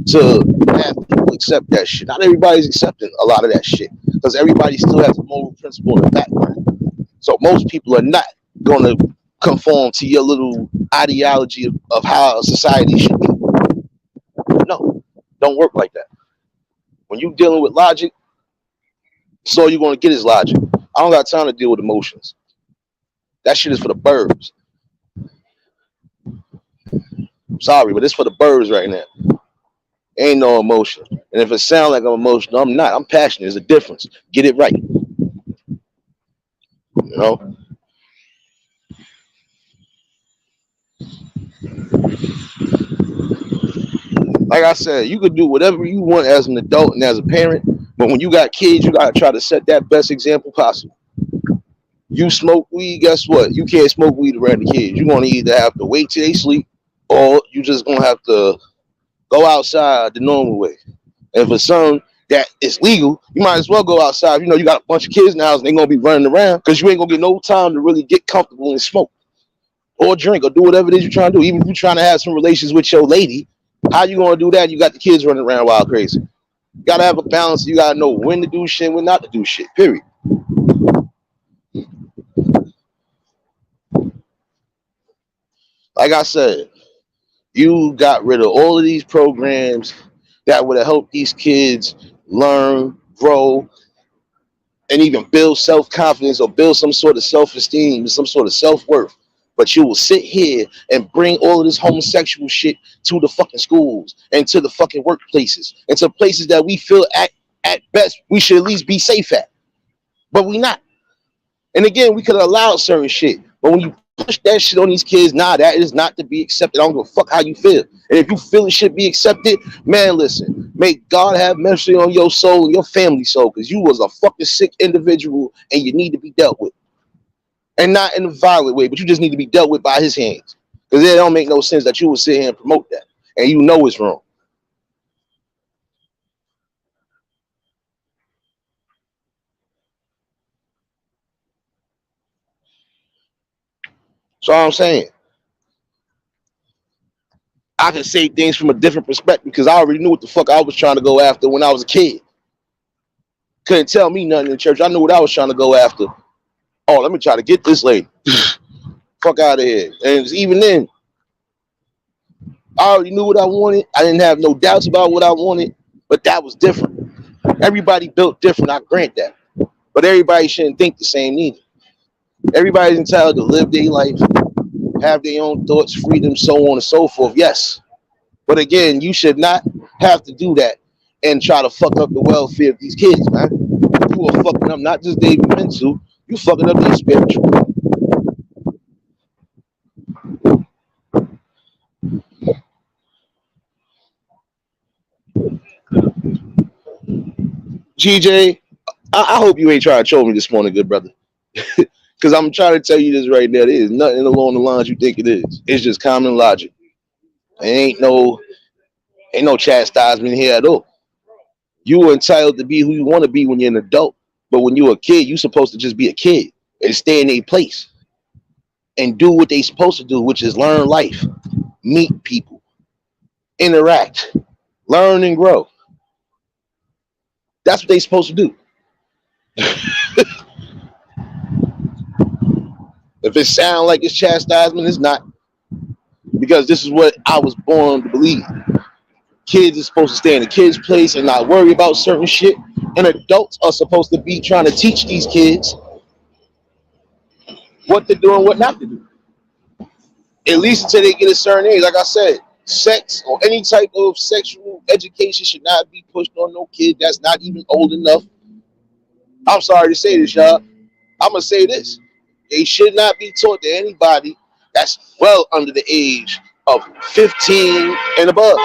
A: to have people accept that shit. Not everybody's accepting a lot of that shit, because everybody still has a moral principle in the background. So most people are not going to conform to your little ideology of how society should be. No, don't work like that. When you're dealing with logic, so all you're going to get is logic. I don't got time to deal with emotions. That shit is for the birds. Sorry, but it's for the birds right now. Ain't no emotion. And if it sounds like I'm emotional, I'm not. I'm passionate. There's a difference. Get it right. You know? Like I said, you could do whatever you want as an adult and as a parent, but when you got kids, you gotta try to set that best example possible. You smoke weed, guess what? You can't smoke weed around the kids. You're gonna either have to wait till they sleep, or you just gonna have to go outside the normal way. And for some that it's legal, you might as well go outside. You know, you got a bunch of kids now, and they're gonna be running around because you ain't gonna get no time to really get comfortable and smoke or drink or do whatever it is you're trying to do. Even if you're trying to have some relations with your lady, how you gonna do that? You got the kids running around wild crazy. You gotta have a balance. You gotta know when to do shit, when not to do shit. Period. Like I said, you got rid of all of these programs that would have helped these kids learn, grow, and even build self confidence or build some sort of self esteem, some sort of self worth. But you will sit here and bring all of this homosexual shit to the fucking schools and to the fucking workplaces and to places that we feel at best we should at least be safe at. But we not. And again, we could have allowed certain shit. But when you push that shit on these kids, nah, that is not to be accepted. I don't give a fuck how you feel. And if you feel it should be accepted, man, listen, may God have mercy on your soul and your family soul, because you was a fucking sick individual and you need to be dealt with. And not in a violent way, but you just need to be dealt with by his hands. Because it don't make no sense that you would sit here and promote that. And you know it's wrong. So I'm saying, I can say things from a different perspective because I already knew what the fuck I was trying to go after when I was a kid. Couldn't tell me nothing in church. I knew what I was trying to go after. Oh, let me try to get this lady. Fuck out of here. And even then, I already knew what I wanted. I didn't have no doubts about what I wanted, but that was different. Everybody built different, I grant that. But everybody shouldn't think the same either. Everybody's entitled to live their life, have their own thoughts, freedom, so on and so forth. Yes. But again, you should not have to do that and try to fuck up the welfare of these kids, man. You are fucking up not just their mental, you fucking up their spiritual. GJ, I hope you ain't trying to troll me this morning, good brother. Because I'm trying to tell you this right now. There is nothing along the lines you think it is. It's just common logic. It ain't no chastisement here at all. You are entitled to be who you want to be when you're an adult. But when you're a kid, you're supposed to just be a kid and stay in a place and do what they supposed to do, which is learn life, meet people, interact, learn and grow. That's what they supposed to do. If it sounds like it's chastisement, it's not. Because this is what I was born to believe. Kids are supposed to stay in a kid's place and not worry about certain shit. And adults are supposed to be trying to teach these kids what to do and what not to do. At least until they get a certain age. Like I said, sex or any type of sexual education should not be pushed on no kid that's not even old enough. I'm sorry to say this, y'all. I'm going to say this. They should not be taught to anybody that's well under the age of 15 and above.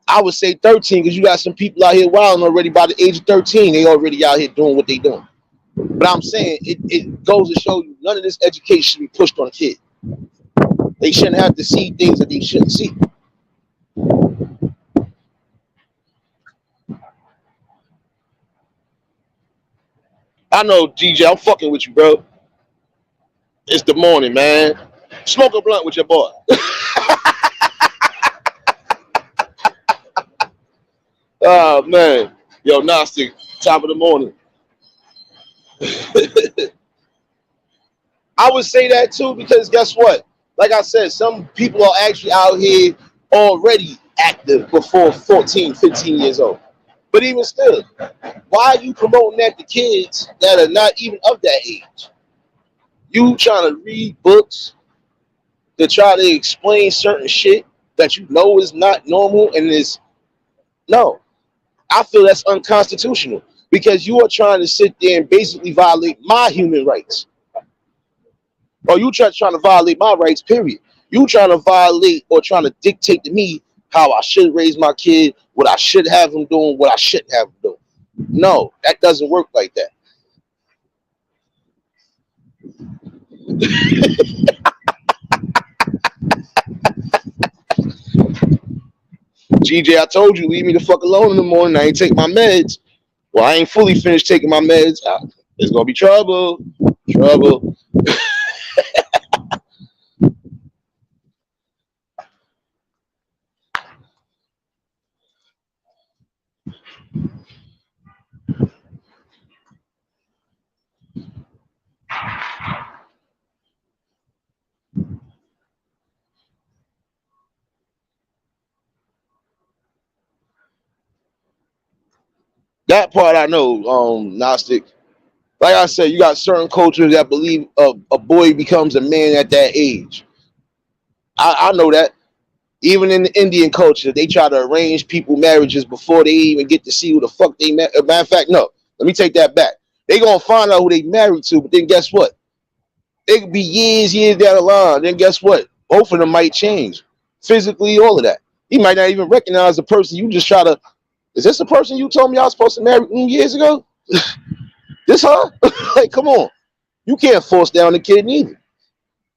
A: I would say 13 because you got some people out here wilding already by the age of 13. They already out here doing what they doing. But I'm saying it goes to show you none of this education should be pushed on a kid. They shouldn't have to see things that they shouldn't see. I know, DJ, I'm fucking with you, bro. It's the morning, man. Smoke a blunt with your boy. Oh, man. Yo, Gnostic, top of the morning. I would say that too because guess what? Like I said, some people are actually out here already active before 14, 15 years old. But even still, why are you promoting that to kids that are not even of that age? You trying to read books to try to explain certain shit that you know is not normal and is no. I feel that's unconstitutional because you are trying to sit there and basically violate my human rights. Or you trying to violate my rights, period. You trying to violate or trying to dictate to me how I should raise my kid, what I should have him doing, what I shouldn't have him doing. No, that doesn't work like that. GJ, I told you, leave me the fuck alone in the morning. I ain't take my meds. Well, I ain't fully finished taking my meds. There's gonna be trouble. Trouble. That part I know, Gnostic. Like I said, you got certain cultures that believe a boy becomes a man at that age. I know that. Even in the Indian culture, they try to arrange people marriages before they even get to see who the fuck they met. Matter of fact, no. Let me take that back. They gonna find out who they married to, but then guess what? It could be years down the line. Then guess what? Both of them might change physically, all of that. He might not even recognize the person you just try to. Is this the person you told me I was supposed to marry years ago? This her? Like, come on. You can't force down the kid neither.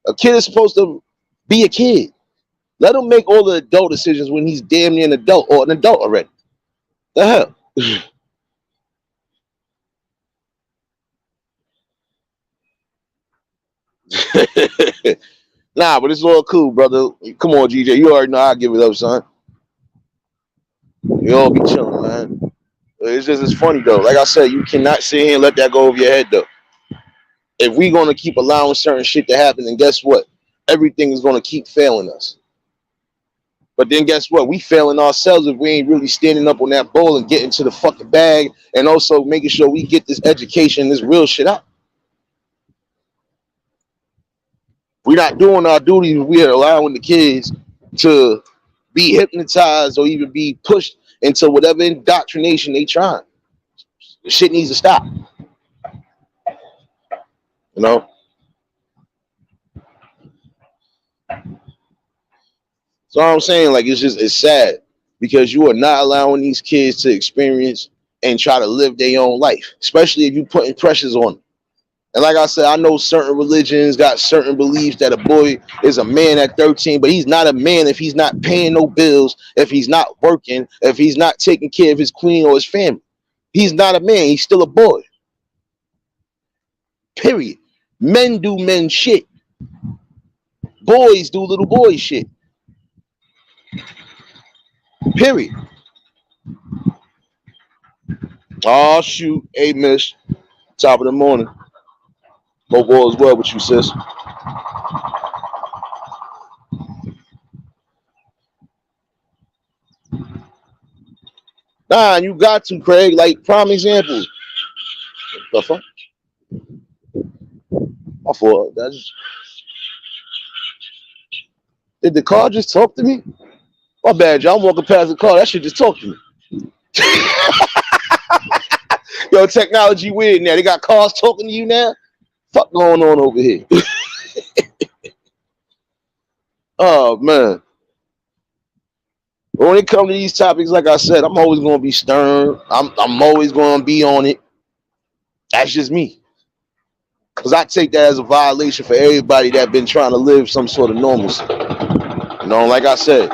A: A kid is supposed to be a kid. Let him make all the adult decisions when he's damn near an adult or an adult already. The hell? Nah, but it's all cool, brother. Come on, GJ. You already know I give it up, son. You all be chilling, man. It's funny though. Like I said, you cannot sit here and let that go over your head though. If we gonna keep allowing certain shit to happen, then guess what? Everything is gonna keep failing us. But then guess what? We failing ourselves if we ain't really standing up on that ball and getting to the fucking bag and also making sure we get this education, this real shit out. We're not doing our duties. We are allowing the kids to be hypnotized or even be pushed into whatever indoctrination they trying. The shit needs to stop. You know? So I'm saying, like, it's sad because you are not allowing these kids to experience and try to live their own life, especially if you putting pressures on them. And like I said, I know certain religions got certain beliefs that a boy is a man at 13, but he's not a man if he's not paying no bills, if he's not working, if he's not taking care of his queen or his family. He's not a man. He's still a boy. Period. Men do men shit. Boys do little boy shit. Period. Oh, shoot. Hey, miss. Top of the morning. Hope all is well with you, sis. Nah, you got to, Craig. Like, prime example. The fuck? My fault. Did the car just talk to me? My bad, y'all. I'm walking past the car. That shit just talked to me. Yo, technology weird now. They got cars talking to you now? Fuck going on over here? Oh, man. When it comes to these topics, like I said, I'm always going to be stern. I'm always going to be on it. That's just me. Because I take that as a violation for everybody that been trying to live some sort of normalcy. You know, like I said,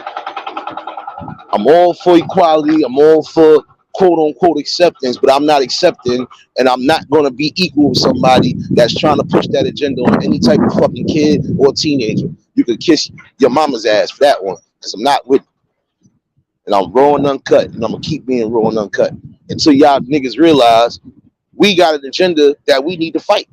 A: I'm all for equality. I'm all for quote unquote acceptance, but I'm not accepting and I'm not going to be equal with somebody that's trying to push that agenda on any type of fucking kid or teenager. You could kiss your mama's ass for that one because I'm not with it. And I'm raw and uncut, and I'm going to keep being raw and uncut until y'all niggas realize we got an agenda that we need to fight.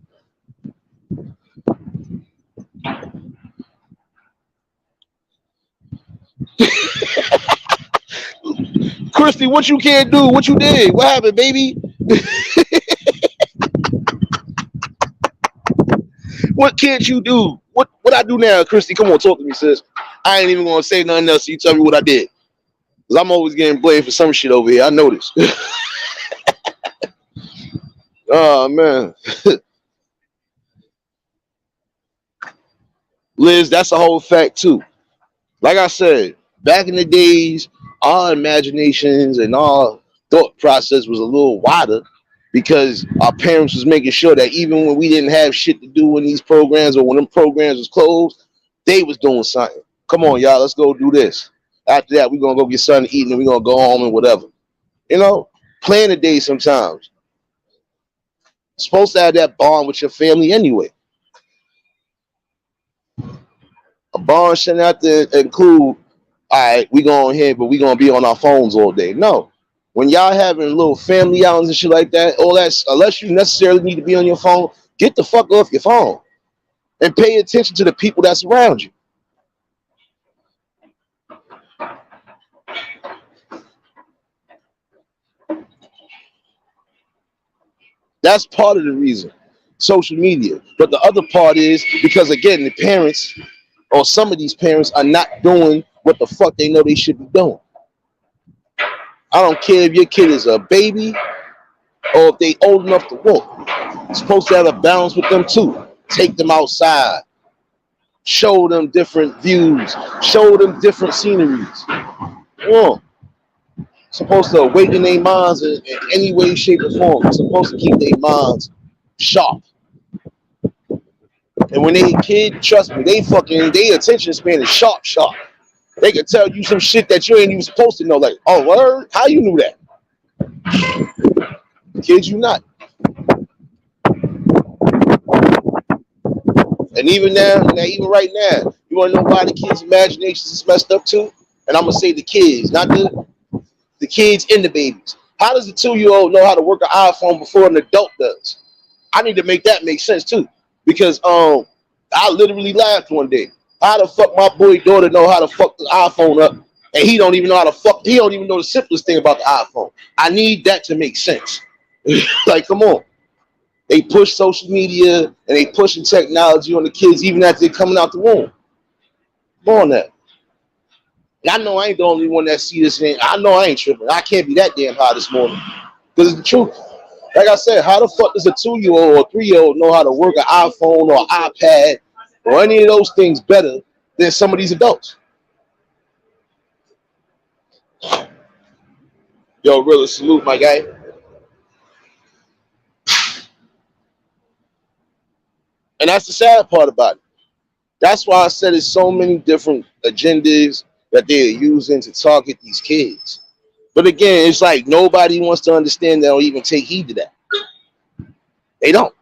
A: Christy, what you can't do? What you did? What happened, baby? What can't you do? What I do now, Christy? Come on, talk to me, sis. I ain't even gonna say nothing else. So you tell me what I did, cause I'm always getting blamed for some shit over here. I know this. Oh man. Liz, that's a whole fact too. Like I said, back in the days, our imaginations and our thought process was a little wider because our parents was making sure that even when we didn't have shit to do in these programs or when them programs was closed, they was doing something. Come on, y'all, let's go do this. After that, we're gonna go get something to eat and then we're gonna go home and whatever. You know, plan a day sometimes. Supposed to have that bond with your family anyway. A bond shouldn't have to include, all right, we going here, but we gonna be on our phones all day. No. When y'all having little family outings and shit like that, all that, unless you necessarily need to be on your phone, get the fuck off your phone and pay attention to the people that's around you. That's part of the reason. Social media. But the other part is because again, the parents or some of these parents are not doing what the fuck they know they should be doing. I don't care if your kid is a baby or if they old enough to walk. You're supposed to have a balance with them too. Take them outside. Show them different views. Show them different sceneries. Yeah. Supposed to awaken their minds in any way, shape, or form. You're supposed to keep their minds sharp. And when they a kid, trust me, they attention span is sharp. They can tell you some shit that you ain't even supposed to know. Like, oh, word? How you knew that? Kid, you not. And even now, even right now, you want to know why the kids' imaginations is messed up too? And I'm gonna say the kids, not the kids and the babies. How does a 2-year-old know how to work an iPhone before an adult does? I need to make that make sense too, because I literally laughed one day. How the fuck my boy daughter know how to fuck the iPhone up, and he don't even know how to fuck. He don't even know the simplest thing about the iPhone. I need that to make sense. Like, come on. They push social media and they pushing technology on the kids even after they're coming out the womb. Come on now. And I know I ain't the only one that see this thing. I know I ain't tripping. I can't be that damn high this morning. Because it's the truth. Like I said, how the fuck does a 2-year-old or 3-year-old know how to work an iPhone or an iPad or any of those things better than some of these adults? Yo, really salute, my guy. And that's the sad part about it. That's why I said there's so many different agendas that they're using to target these kids. But again, it's like nobody wants to understand that or even take heed to that. They don't.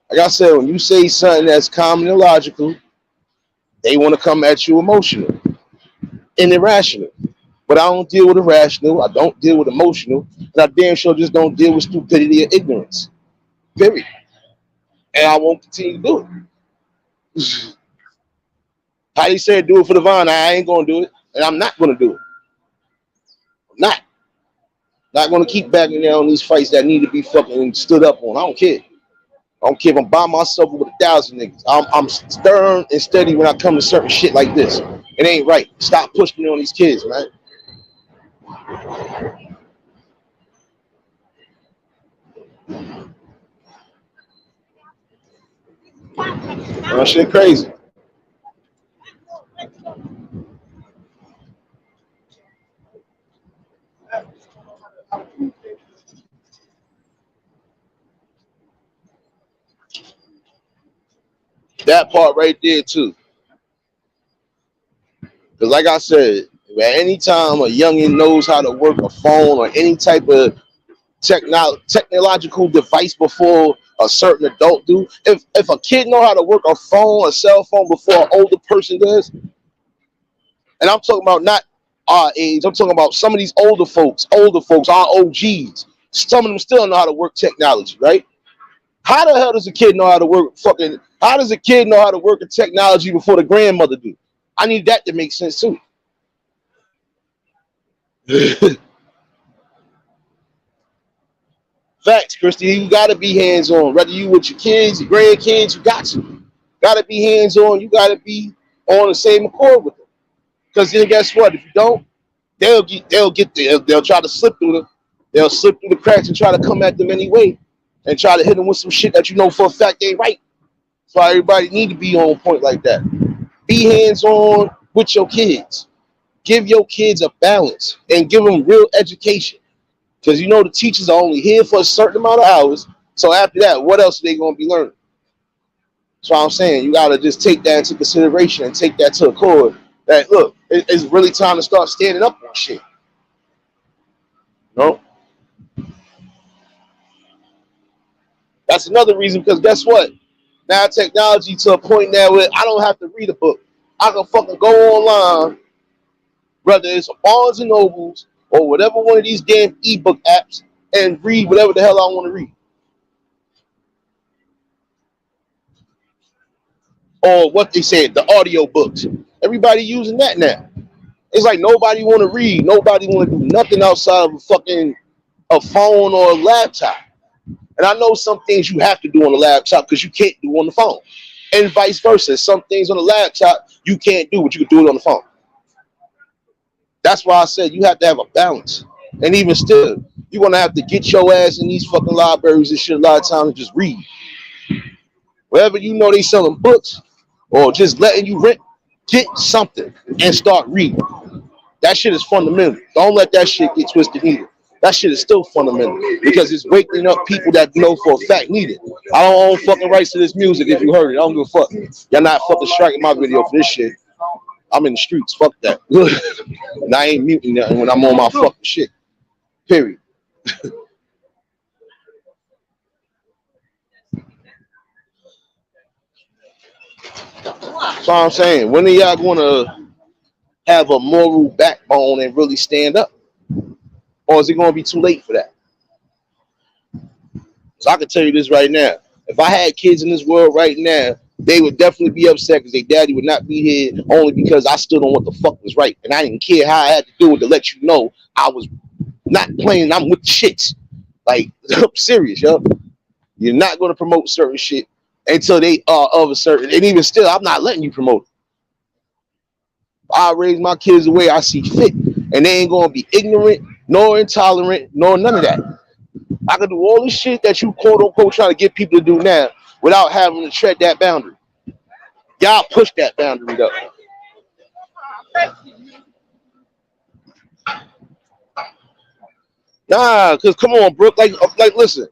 A: Like I said, when you say something that's common and logical, they want to come at you emotional and irrational. But I don't deal with irrational. I don't deal with emotional. And I damn sure just don't deal with stupidity or ignorance. Period. And I won't continue to do it. How they said do it for the vine, I ain't going to do it. And I'm not going to do it. I'm not going to keep backing down these fights that need to be fucking stood up on. I don't care. I don't care if I'm by myself with 1,000 niggas. I'm stern and steady when I come to certain shit like this. It ain't right. Stop pushing me on these kids, man. That shit crazy. That part right there too. Because like I said, at any time a youngin knows how to work a phone or any type of technological device before a certain adult do, if a kid know how to work a phone, a cell phone before an older person does, and I'm talking about not our age, I'm talking about some of these older folks, our OGs. Some of them still know how to work technology, right? How the hell does a kid know how to work how does a kid know how to work a technology before the grandmother do? I need that to make sense too. Facts, Christy. You gotta be hands-on. Whether you with your kids, your grandkids, you got to. Gotta be hands-on. You gotta be on the same accord with them. Because then guess what? If you don't, they'll try to slip through the cracks and try to come at them anyway. and try to hit them with some shit that you know for a fact ain't right. That's why everybody need to be on point like that. Be hands-on with your kids. Give your kids a balance and give them real education. Because you know the teachers are only here for a certain amount of hours. So after that, what else are they going to be learning? That's what I'm saying. You got to just take that into consideration and take that to a core. That, look, it's really time to start standing up on shit. No? That's another reason, because guess what? Now technology to a point now where I don't have to read a book. I can fucking go online, whether it's Barnes and Nobles or whatever one of these damn ebook apps, and read whatever the hell I want to read. Or what they said, the audio books. Everybody using that now. It's like nobody want to read. Nobody want to do nothing outside of a phone or a laptop. And I know some things you have to do on the laptop because you can't do on the phone. And vice versa. Some things on the laptop you can't do, but you can do it on the phone. That's why I said you have to have a balance. And even still, you're going to have to get your ass in these fucking libraries and shit a lot of times and just read. Wherever you know they selling books or just letting you rent, get something and start reading. That shit is fundamental. Don't let that shit get twisted either. That shit is still fundamental because it's waking up people that know for a fact need it. I don't own fucking rights to this music if you heard it. I don't give a fuck. Y'all not fucking striking my video for this shit. I'm in the streets. Fuck that. And I ain't muting nothing when I'm on my fucking shit. Period. So I'm saying, when are y'all going to have a moral backbone and really stand up? Or is it going to be too late for that? So I can tell you this right now. If I had kids in this world right now, they would definitely be upset because their daddy would not be here only because I stood on what the fuck was right. And I didn't care how I had to do it to let you know I was not playing. I'm with the shits. Like, I'm serious, yo. You're not going to promote certain shit until they are of a certain. And even still, I'm not letting you promote it. I raise my kids the way I see fit. And they ain't going to be ignorant, nor intolerant, nor none of that. I can do all this shit that you quote unquote trying to get people to do now without having to tread that boundary. Y'all push that boundary up. Nah, cause come on, Brooke. Like, listen.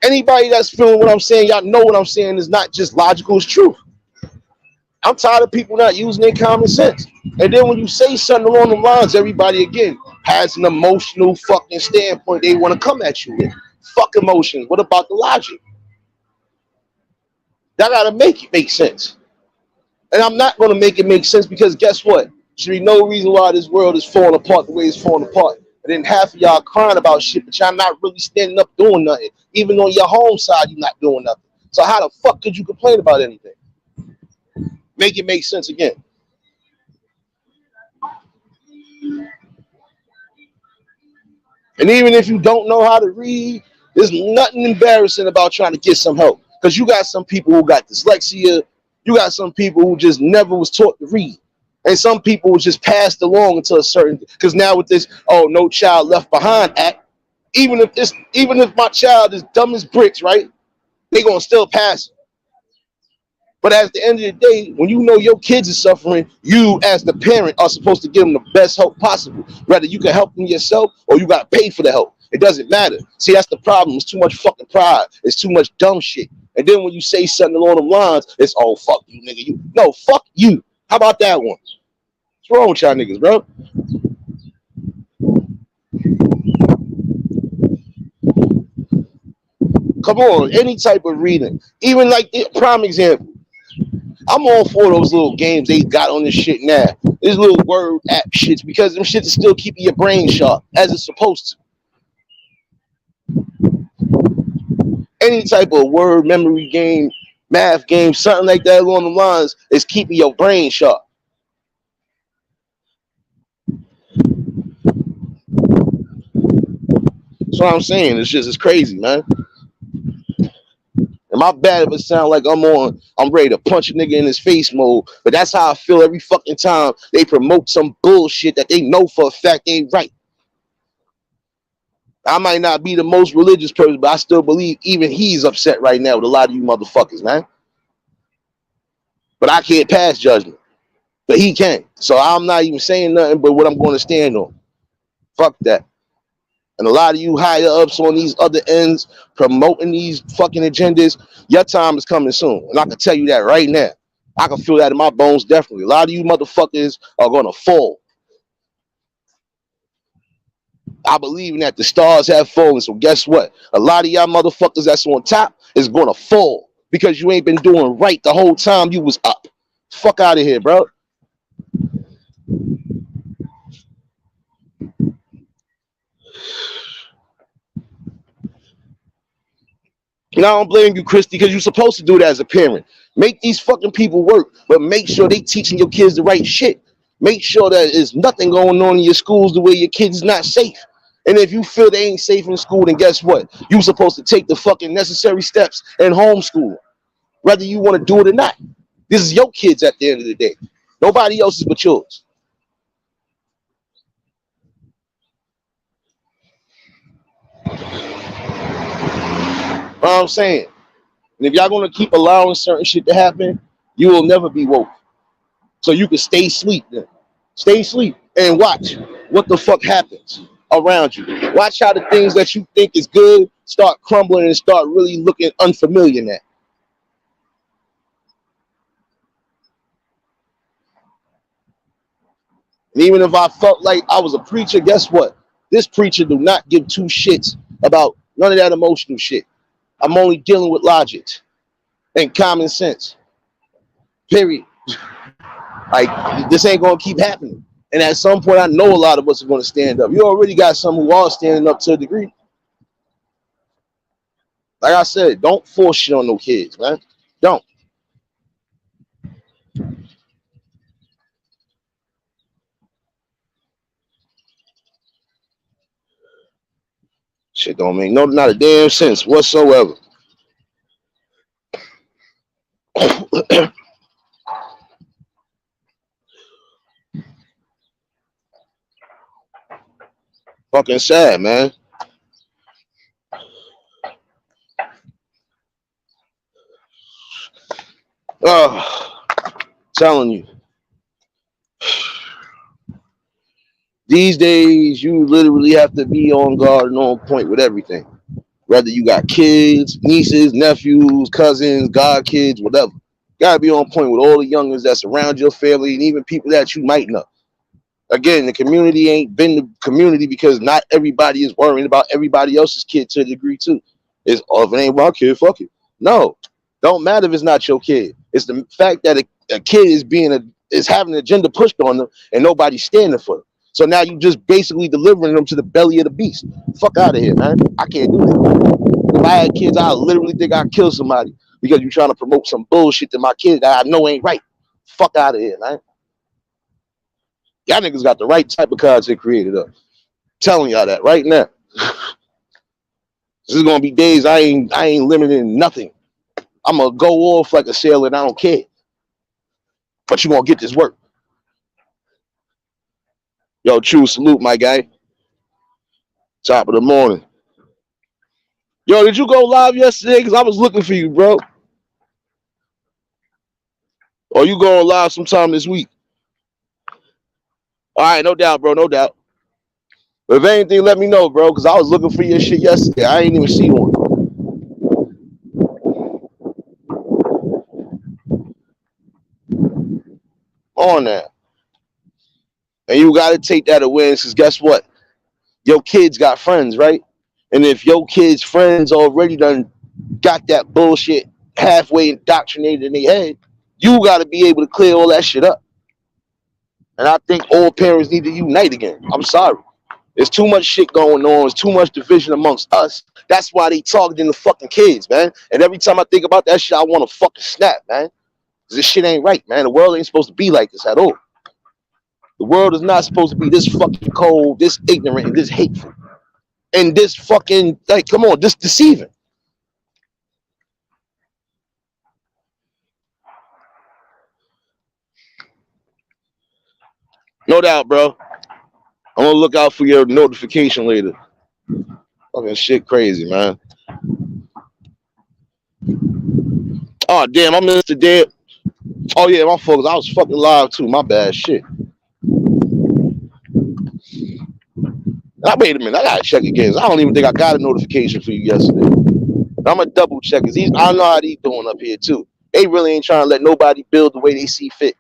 A: Anybody that's feeling what I'm saying, y'all know what I'm saying is not just logical, it's truth. I'm tired of people not using their common sense. And then when you say something along the lines, everybody again has an emotional fucking standpoint they want to come at you with. Fuck emotions. What about the logic? Y'all gotta make it make sense. And I'm not gonna make it make sense because guess what? Should be no reason why this world is falling apart the way it's falling apart. And then half of y'all crying about shit, but y'all not really standing up doing nothing. Even on your home side, you're not doing nothing. So how the fuck could you complain about anything? Make it make sense again. And even if you don't know how to read, there's nothing embarrassing about trying to get some help. Because you got some people who got dyslexia. You got some people who just never was taught to read. And some people was just passed along until a certain, because now with this, oh, no child left behind act, even if my child is dumb as bricks, right? They gonna still pass it. But at the end of the day, when you know your kids are suffering, you as the parent are supposed to give them the best help possible. Whether you can help them yourself or you gotta pay for the help. It doesn't matter. See, that's the problem. It's too much fucking pride. It's too much dumb shit. And then when you say something along the lines, it's, oh, fuck you, nigga. You no, fuck you. How about that one? What's wrong with y'all niggas, bro? Come on, any type of reading. Even like prime example. I'm all for those little games they got on this shit now. These little word app shits because them shits are still keeping your brain sharp as it's supposed to. Any type of word memory game, math game, something like that along the lines is keeping your brain sharp. That's what I'm saying. It's crazy, man. And my bad if it sound like I'm ready to punch a nigga in his face mode, but that's how I feel every fucking time they promote some bullshit that they know for a fact ain't right. I might not be the most religious person, but I still believe even he's upset right now with a lot of you motherfuckers, man. But I can't pass judgment. But he can. So I'm not even saying nothing but what I'm going to stand on. Fuck that. And a lot of you higher ups on these other ends promoting these fucking agendas, your time is coming soon. And I can tell you that right now. I can feel that in my bones, definitely. A lot of you motherfuckers are going to fall. I believe in that the stars have fallen. So guess what? A lot of y'all motherfuckers that's on top is going to fall because you ain't been doing right the whole time you was up. Fuck out of here, bro. And I don't blame you, Christy, because you're supposed to do that as a parent. Make these fucking people work, but make sure they teaching your kids the right shit. Make sure that there's nothing going on in your schools the way your kids is not safe. And if you feel they ain't safe in school, then guess what? You're supposed to take the fucking necessary steps and homeschool, whether you want to do it or not. This is your kids at the end of the day. Nobody else's but yours. You know what I'm saying? And if y'all gonna keep allowing certain shit to happen, you will never be woke. So you can stay asleep then. Stay asleep and watch what the fuck happens around you. Watch how the things that you think is good start crumbling and start really looking unfamiliar now. And even if I felt like I was a preacher, guess what? This preacher do not give two shits about none of that emotional shit. I'm only dealing with logic and common sense. Period. Like, this ain't gonna keep happening. And at some point, I know a lot of us are gonna stand up. You already got some who are standing up to a degree. Like I said, don't force shit on no kids, man. Don't. Shit don't make not a damn sense whatsoever. Fucking sad, man. Telling you. These days, you literally have to be on guard and on point with everything. Whether you got kids, nieces, nephews, cousins, god kids, whatever. Gotta be on point with all the youngins that's around your family and even people that you might know. Again, the community ain't been the community because not everybody is worrying about everybody else's kid to a degree too. It's if it ain't my kid, fuck it. No, don't matter if it's not your kid. It's the fact that a kid is having an agenda pushed on them and nobody's standing for them. So now you just basically delivering them to the belly of the beast. Fuck out of here, man. I can't do that. If I had kids, I literally think I'd kill somebody because you're trying to promote some bullshit to my kids that I know ain't right. Fuck out of here, man. Y'all niggas got the right type of content created up. Telling y'all that right now. This is gonna be days I ain't limiting nothing. I'm gonna go off like a sailor and I don't care. But you gonna get this work. Yo, true salute, my guy. Top of the morning. Yo, did you go live yesterday? Because I was looking for you, bro. Or you going live sometime this week? All right, no doubt, bro, no doubt. But if anything, let me know, bro, because I was looking for your shit yesterday. I ain't even see one. On that. And you got to take that awareness because guess what? Your kids got friends, right? And if your kids' friends already done got that bullshit halfway indoctrinated in their head, you got to be able to clear all that shit up. And I think all parents need to unite again. I'm sorry. There's too much shit going on. There's too much division amongst us. That's why they targeting the fucking kids, man. And every time I think about that shit, I want to fucking snap, man. Because this shit ain't right, man. The world ain't supposed to be like this at all. The world is not supposed to be this fucking cold, this ignorant, and this hateful. And this fucking, like, come on, this deceiving. No doubt, bro. I'm gonna look out for your notification later. Fucking shit crazy, man. Oh damn, I missed the dead. Oh yeah, my folks, I was fucking live too. My bad, shit. Now wait a minute, I gotta check again. I don't even think I got a notification for you yesterday. I'm gonna double check because I know how these doing up here too. They really ain't trying to let nobody build the way they see fit.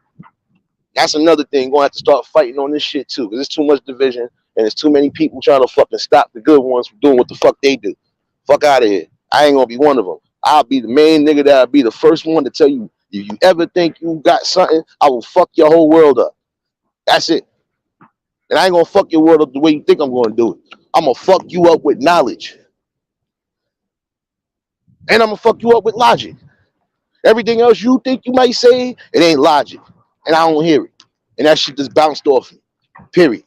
A: That's another thing. Gonna have to start fighting on this shit too, because there's too much division and there's too many people trying to fucking stop the good ones from doing what the fuck they do. Fuck out of here. I ain't gonna be one of them. I'll be the main nigga that'll be the first one to tell you if you ever think you got something, I will fuck your whole world up. That's it. And I ain't gonna fuck your world up the way you think I'm gonna do it. I'm gonna fuck you up with knowledge. And I'm gonna fuck you up with logic. Everything else you think you might say, it ain't logic. And I don't hear it. And that shit just bounced off me. Period.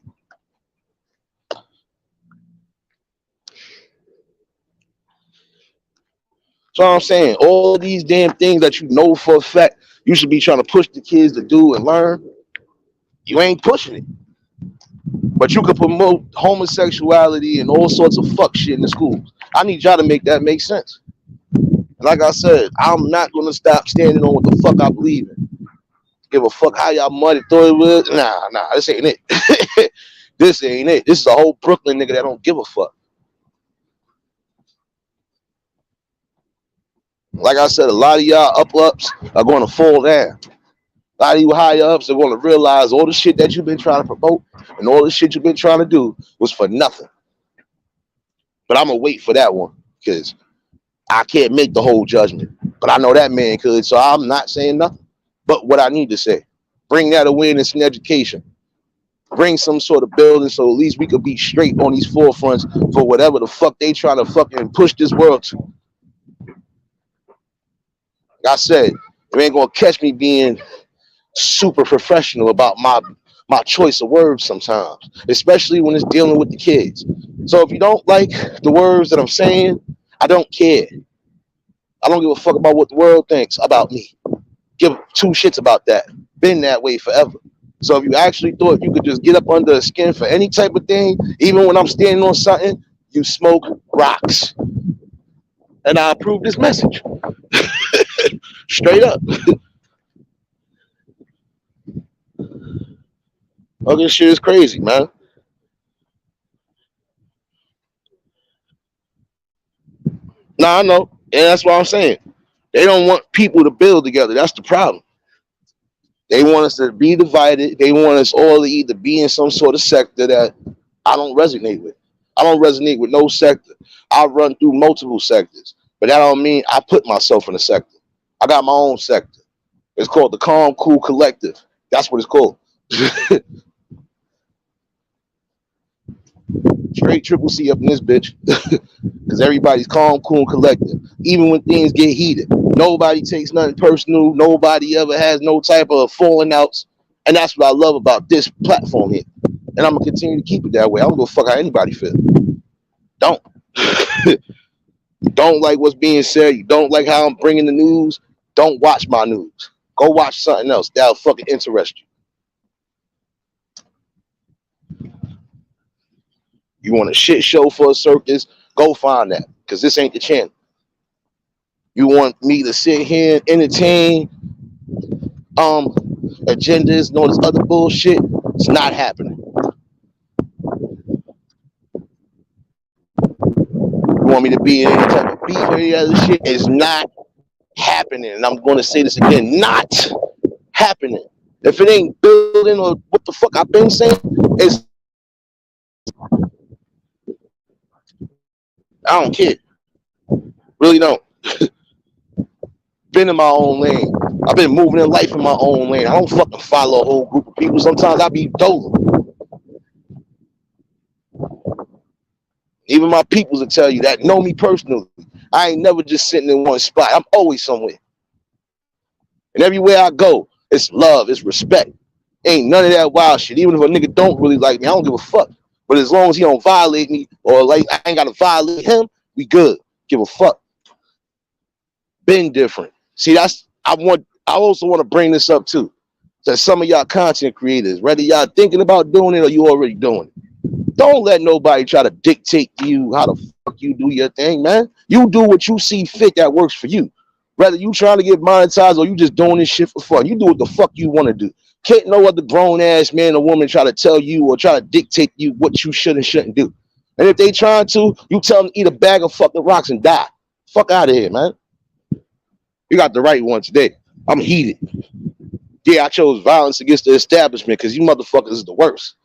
A: So I'm saying, all these damn things that you know for a fact you should be trying to push the kids to do and learn, you ain't pushing it. But you can promote homosexuality and all sorts of fuck shit in the schools. I need y'all to make that make sense. And like I said, I'm not gonna stop standing on what the fuck I believe in. Give a fuck how y'all muddy throw it with. Nah, this ain't it. This ain't it. This is a whole Brooklyn nigga that don't give a fuck. Like I said, a lot of y'all ups are going to fall down. A lot of you higher ups are going to realize all the shit that you've been trying to promote and all the shit you've been trying to do was for nothing. But I'm going to wait for that one because I can't make the whole judgment. But I know that man could, so I'm not saying nothing. But what I need to say, bring that awareness in education. Bring some sort of building so at least we could be straight on these forefronts for whatever the fuck they trying to fucking push this world to. Like I said, you ain't gonna catch me being super professional about my choice of words sometimes, especially when it's dealing with the kids. So if you don't like the words that I'm saying, I don't care. I don't give a fuck about what the world thinks about me. Give two shits about that. Been that way forever. So if you actually thought you could just get up under the skin for any type of thing, even when I'm standing on something, you smoke rocks. And I approve this message. Straight up. Oh, this shit is crazy, man. Nah, I know. And that's what I'm saying. They don't want people to build together. That's the problem. They want us to be divided. They want us all to either be in some sort of sector that I don't resonate with. I don't resonate with no sector. I run through multiple sectors, but that don't mean I put myself in a sector. I got my own sector. It's called the Calm Cool Collective. That's what it's called. Straight triple C up in this bitch. Because everybody's calm, cool, and collective. Even when things get heated. Nobody takes nothing personal. Nobody ever has no type of falling outs. And that's what I love about this platform here. And I'm going to continue to keep it that way. I don't give a fuck how anybody feels. Don't. You don't like what's being said. You don't like how I'm bringing the news. Don't watch my news. Go watch something else. That'll fucking interest you. You want a shit show for a circus? Go find that. Because this ain't the channel. You want me to sit here and entertain agendas and all this other bullshit? It's not happening. You want me to be in any type of beef or any other shit? It's not happening. And I'm going to say this again, not happening. If it ain't building or what the fuck I've been saying, it's I don't care. Really don't. Been in my own lane. I've been moving in life in my own lane. I don't fucking follow a whole group of people. Sometimes I be dolo. Even my peoples will tell you that know me personally. I ain't never just sitting in one spot. I'm always somewhere. And everywhere I go, it's love, it's respect. Ain't none of that wild shit. Even if a nigga don't really like me, I don't give a fuck. But as long as he don't violate me or like I ain't gotta violate him, we good. Give a fuck. Been different. See, I also want to bring this up too. To some of y'all content creators, whether y'all thinking about doing it or you already doing it. Don't let nobody try to dictate to you how the fuck you do your thing, man. You do what you see fit that works for you. Whether you trying to get monetized or you just doing this shit for fun, you do what the fuck you want to do. Can't no other grown ass man or woman try to tell you or try to dictate to you what you should and shouldn't do. And if they trying to, you tell them to eat a bag of fucking rocks and die. Fuck out of here, man. You got the right one today. I'm heated. Yeah, I chose violence against the establishment because you motherfuckers is the worst.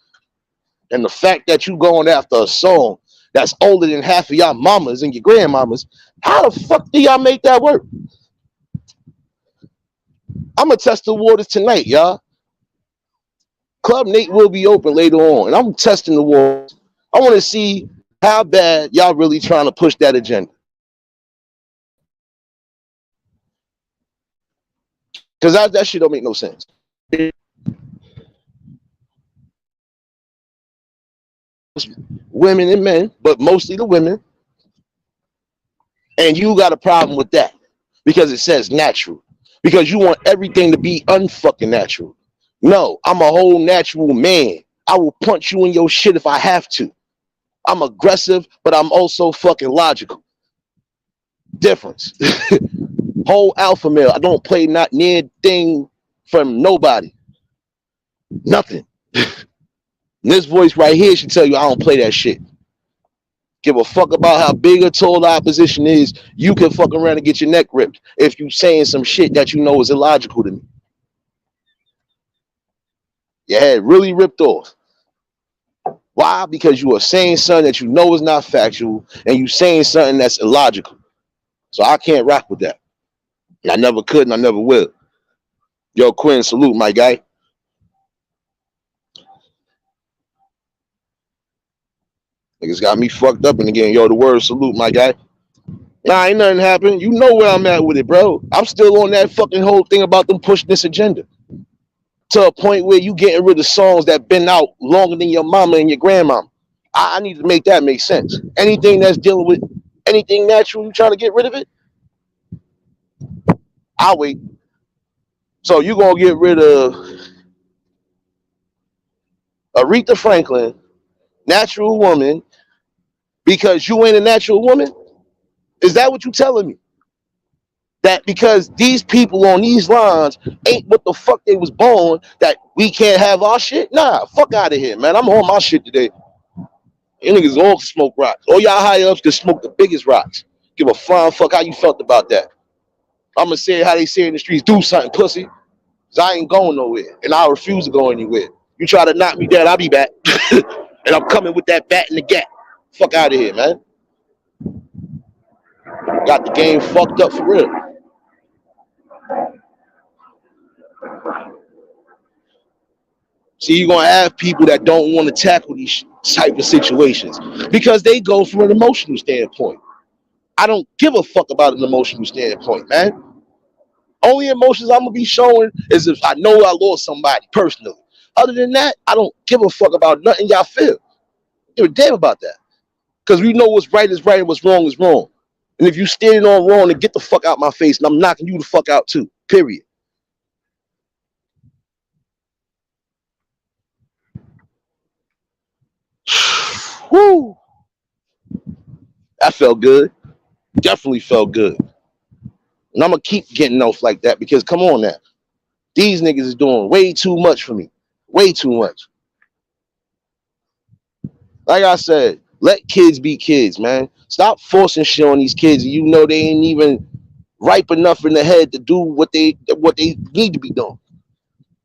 A: And the fact that you going after a song that's older than half of y'all mamas and your grandmamas, how the fuck do y'all make that work? I'm gonna test the waters tonight, y'all. Club Nate will be open later on, and I'm testing the waters. I want to see how bad y'all really trying to push that agenda. Because that shit don't make no sense. Women and men, but mostly the women. And you got a problem with that because it says natural. Because you want everything to be unfucking natural. No, I'm a whole natural man. I will punch you in your shit if I have to. I'm aggressive, but I'm also fucking logical. Difference. Whole alpha male. I don't play not near thing from nobody. Nothing. This voice right here should tell you I don't play that shit. Give a fuck about how big or tall the opposition is. You can fuck around and get your neck ripped if you saying some shit that you know is illogical to me. Your head really ripped off. Why? Because you are saying something that you know is not factual and you saying something that's illogical. So I can't rock with that. I never could and I never will. Yo, Quinn, salute, my guy. Niggas got me fucked up and again. Yo, the word salute, my guy. Nah, ain't nothing happened. You know where I'm at with it, bro. I'm still on that fucking whole thing about them pushing this agenda to a point where you getting rid of songs that been out longer than your mama and your grandmama. I need to make that make sense. Anything that's dealing with anything natural, you trying to get rid of it? I'll wait. So you gonna get rid of Aretha Franklin, natural woman, because you ain't a natural woman? Is that what you telling me? That because these people on these lines ain't what the fuck they was born, that we can't have our shit? Nah, fuck out of here, man. I'm on my shit today. You niggas all can smoke rocks. All y'all high ups can smoke the biggest rocks. Give a flying fuck how you felt about that. I'm gonna say how they say in the streets, do something, pussy. Cause I ain't going nowhere. And I refuse to go anywhere. You try to knock me down, I'll be back. And I'm coming with that bat in the gap. Fuck out of here, man. Got the game fucked up for real. See, you're gonna have people that don't want to tackle these type of situations because they go from an emotional standpoint. I don't give a fuck about an emotional standpoint, man. Only emotions I'm gonna be showing is if I know I lost somebody personally. Other than that, I don't give a fuck about nothing y'all feel. Give a damn about that. Because we know what's right is right and what's wrong is wrong. And if you standing on wrong, then get the fuck out my face and I'm knocking you the fuck out too. Period. Woo! That felt good. Definitely felt good. And I'm gonna keep getting off like that because come on now. These niggas is doing way too much for me. Way too much. Like I said, let kids be kids, man. Stop forcing shit on these kids. You know they ain't even ripe enough in the head to do what they need to be doing.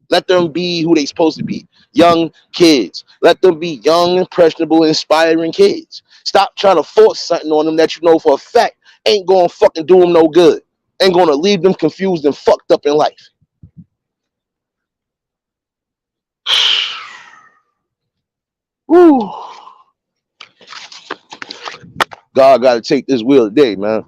A: Let them be who they supposed to be. Young kids. Let them be young, impressionable, inspiring kids. Stop trying to force something on them that you know for a fact ain't gonna fucking do them no good. Ain't gonna leave them confused and fucked up in life. Woo. God got to take this wheel today, man.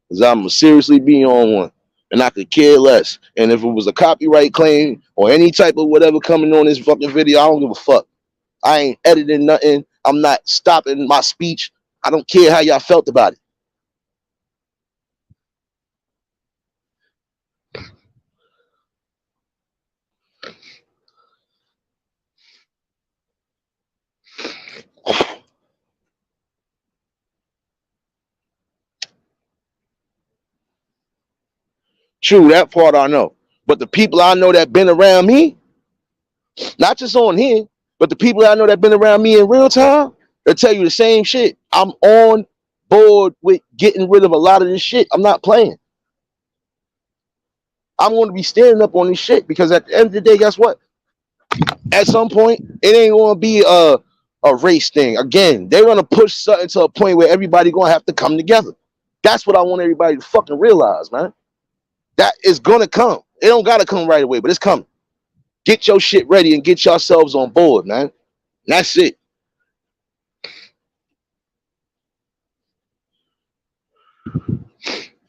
A: Because I'm seriously be on one. And I could care less. And if it was a copyright claim or any type of whatever coming on this fucking video, I don't give a fuck. I ain't editing nothing. I'm not stopping my speech. I don't care how y'all felt about it. True, that part I know. But the people I know that been around me, not just on here, but the people I know that been around me in real time, they'll tell you the same shit. I'm on board with getting rid of a lot of this shit. I'm not playing. I'm going to be standing up on this shit because at the end of the day, guess what? At some point, it ain't going to be a race thing. Again, they're going to push something to a point where everybody going to have to come together. That's what I want everybody to fucking realize, man. That is going to come. It don't got to come right away, but it's coming. Get your shit ready and get yourselves on board, man. And that's it.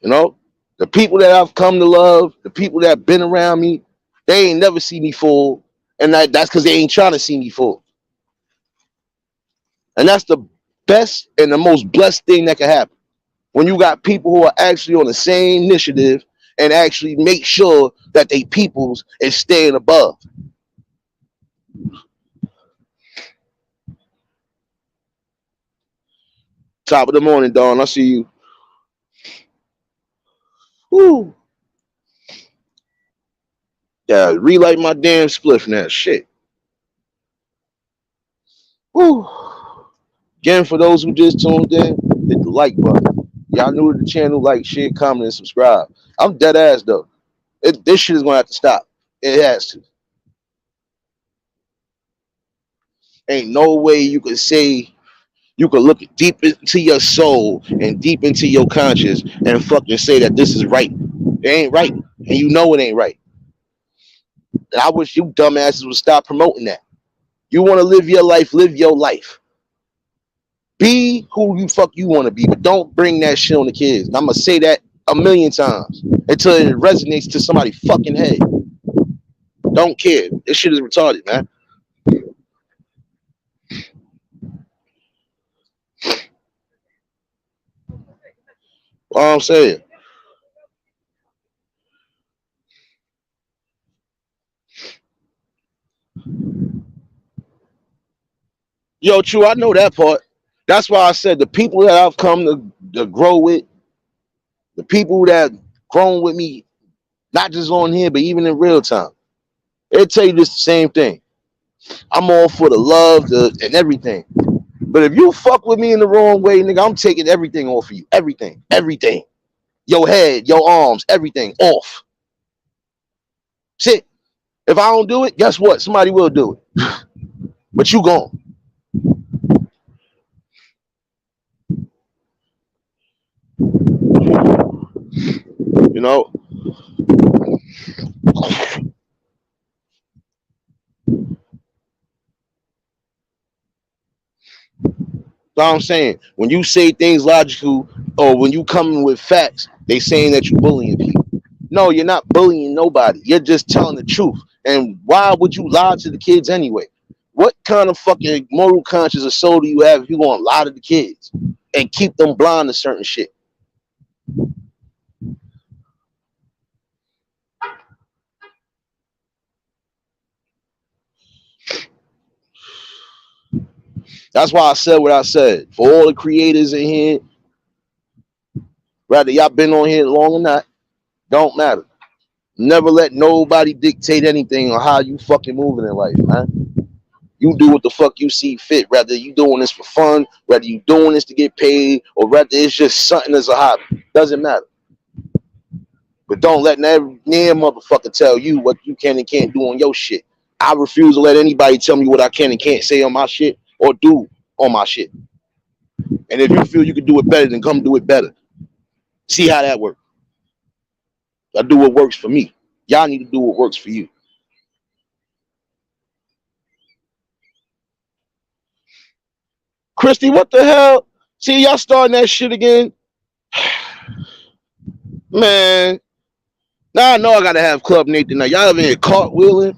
A: You know, the people that I've come to love, the people that have been around me, they ain't never see me fall. And that's because they ain't trying to see me fall. And that's the best and the most blessed thing that can happen. When you got people who are actually on the same initiative and actually make sure that they peoples is staying above. Top of the morning, Dawn. I see you. Woo. Yeah, relight my damn spliff now. Shit. Woo. Again, for those who just tuned in, hit the like button. Y'all new to the channel, like, share, comment, and subscribe. I'm dead ass though. This shit is gonna have to stop. It has to. Ain't no way you could say you could look deep into your soul and deep into your conscience and fucking say that this is right. It ain't right. And you know it ain't right. And I wish you dumbasses would stop promoting that. You want to live your life, live your life. Be who you fuck you want to be, but don't bring that shit on the kids. And I'm gonna say that a million times until it resonates to somebody's fucking head. Don't care. This shit is retarded, man. All I'm saying. Yo, true, I know that part. That's why I said the people that I've come to grow with, the people that grown with me, not just on here, but even in real time, they'll tell you this the same thing. I'm all for the love and everything. But if you fuck with me in the wrong way, nigga, I'm taking everything off of you. Everything. Everything. Your head, your arms, everything off. Shit. If I don't do it, guess what? Somebody will do it. But you gone. You know? So I'm saying, when you say things logical or when you come in with facts, they saying that you're bullying people. No, you're not bullying nobody. You're just telling the truth. And why would you lie to the kids anyway? What kind of fucking moral conscience or soul do you have if you're going to lie to the kids and keep them blind to certain shit? That's why I said what I said. For all the creators in here, whether y'all been on here long or not, don't matter. Never let nobody dictate anything on how you fucking moving in life, man. You do what the fuck you see fit. Whether you doing this for fun, whether you doing this to get paid, or whether it's just something as a hobby. Doesn't matter. But don't let near motherfucker tell you what you can and can't do on your shit. I refuse to let anybody tell me what I can and can't say on my shit or do on my shit. And if you feel you can do it better, then come do it better. See how that works. I do what works for me. Y'all need to do what works for you. Christy, what the hell? See, y'all starting that shit again? Man. Now I know I gotta have Club Nathan. Now y'all ever here cartwheeling?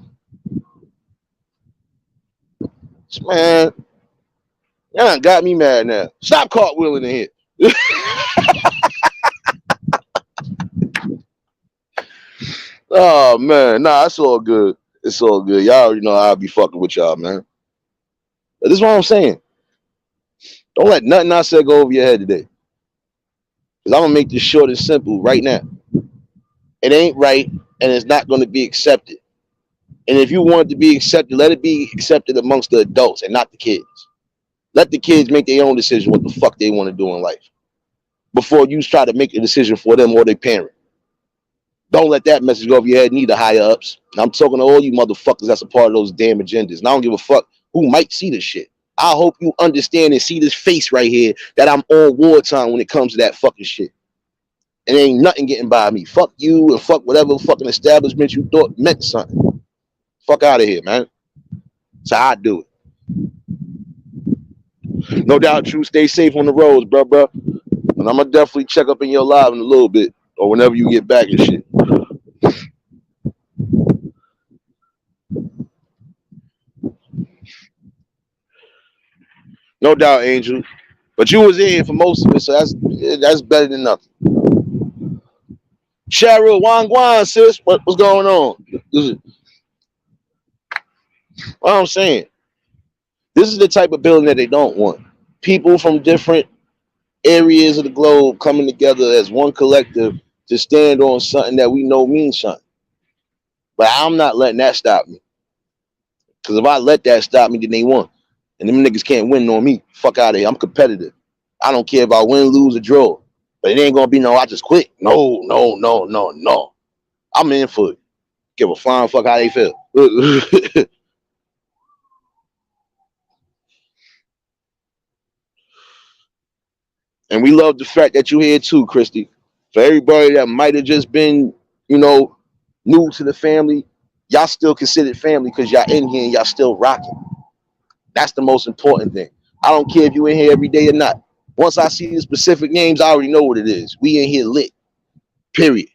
A: Man, y'all got me mad now. Stop cartwheeling in here. Oh man, nah, it's all good. It's all good. Y'all already know I'll be fucking with y'all, man. But this is what I'm saying. Don't let nothing I said go over your head today. Cause I'm gonna make this short and simple right now. It ain't right, and it's not going to be accepted. And if you want it to be accepted, let it be accepted amongst the adults and not the kids. Let the kids make their own decision what the fuck they want to do in life before you try to make a decision for them or their parent. Don't let that message go over your head, neither higher ups. And I'm talking to all you motherfuckers that's a part of those damn agendas. And I don't give a fuck who might see this shit. I hope you understand and see this face right here that I'm on wartime when it comes to that fucking shit. And ain't nothing getting by me. Fuck you and fuck whatever fucking establishment you thought meant something. Fuck out of here, man. That's how I do it. No doubt, True. Stay safe on the roads, bro. And I'm gonna definitely check up in your live in a little bit or whenever you get back and shit. No doubt, Angel. But you was in here for most of it, so that's better than nothing. Cheryl Wangwan, sis, what's going on? What I'm saying, this is the type of building that they don't want. People from different areas of the globe coming together as one collective to stand on something that we know means something. But I'm not letting that stop me. Because if I let that stop me, then they won. And them niggas can't win on me. Fuck out of here. I'm competitive. I don't care if I win, lose, or draw. But it ain't gonna be no, I just quit. No. I'm in for it. Give a flying fuck how they feel. And we love the fact that you're here too, Christy. For everybody that might have just been, new to the family, y'all still considered family because y'all in here and y'all still rocking. That's the most important thing. I don't care if you in here every day or not. Once I see the specific names, I already know what it is. We in here lit. Period.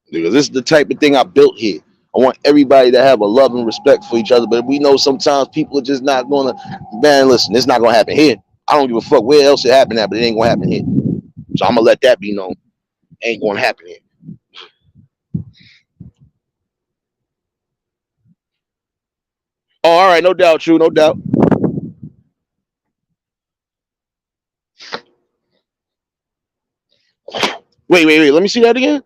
A: Because this is the type of thing I built here. I want everybody to have a love and respect for each other. But we know sometimes people are just not gonna, man, listen, it's not gonna happen here. I don't give a fuck where else it happened at, but it ain't gonna happen here. So I'm gonna let that be known. Ain't gonna happen here. Oh, all right, no doubt, True, no doubt. Wait. Let me see that again.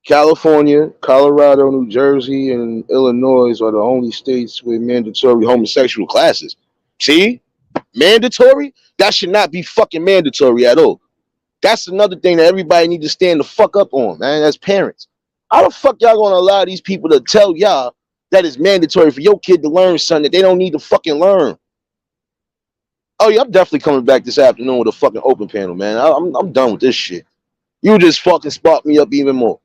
A: California, Colorado, New Jersey, and Illinois are the only states with mandatory homosexual classes. See? Mandatory? That should not be fucking mandatory at all. That's another thing that everybody needs to stand the fuck up on, man, as parents. How the fuck y'all gonna allow these people to tell y'all that it's mandatory for your kid to learn something that they don't need to fucking learn? Oh yeah, I'm definitely coming back this afternoon with a fucking open panel, man. I'm done with this shit. You just fucking spark me up even more.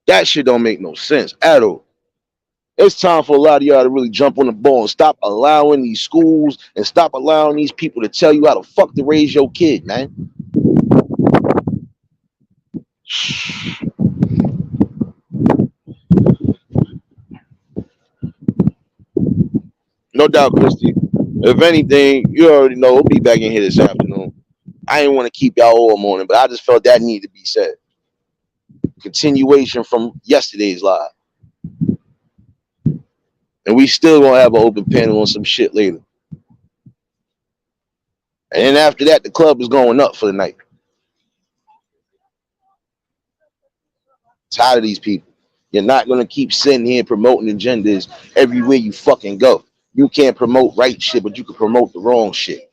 A: That shit don't make no sense at all. It's time for a lot of y'all to really jump on the ball and stop allowing these schools and stop allowing these people to tell you how to fuck to raise your kid, man. No doubt, Christy. If anything, you already know we'll be back in here this afternoon. I didn't want to keep y'all all morning, but I just felt that needed to be said. Continuation from yesterday's live. And we still gonna have an open panel on some shit later. And then after that, the club is going up for the night. Tired of these people. You're not gonna keep sitting here promoting agendas everywhere you fucking go. You can't promote right shit, but you can promote the wrong shit.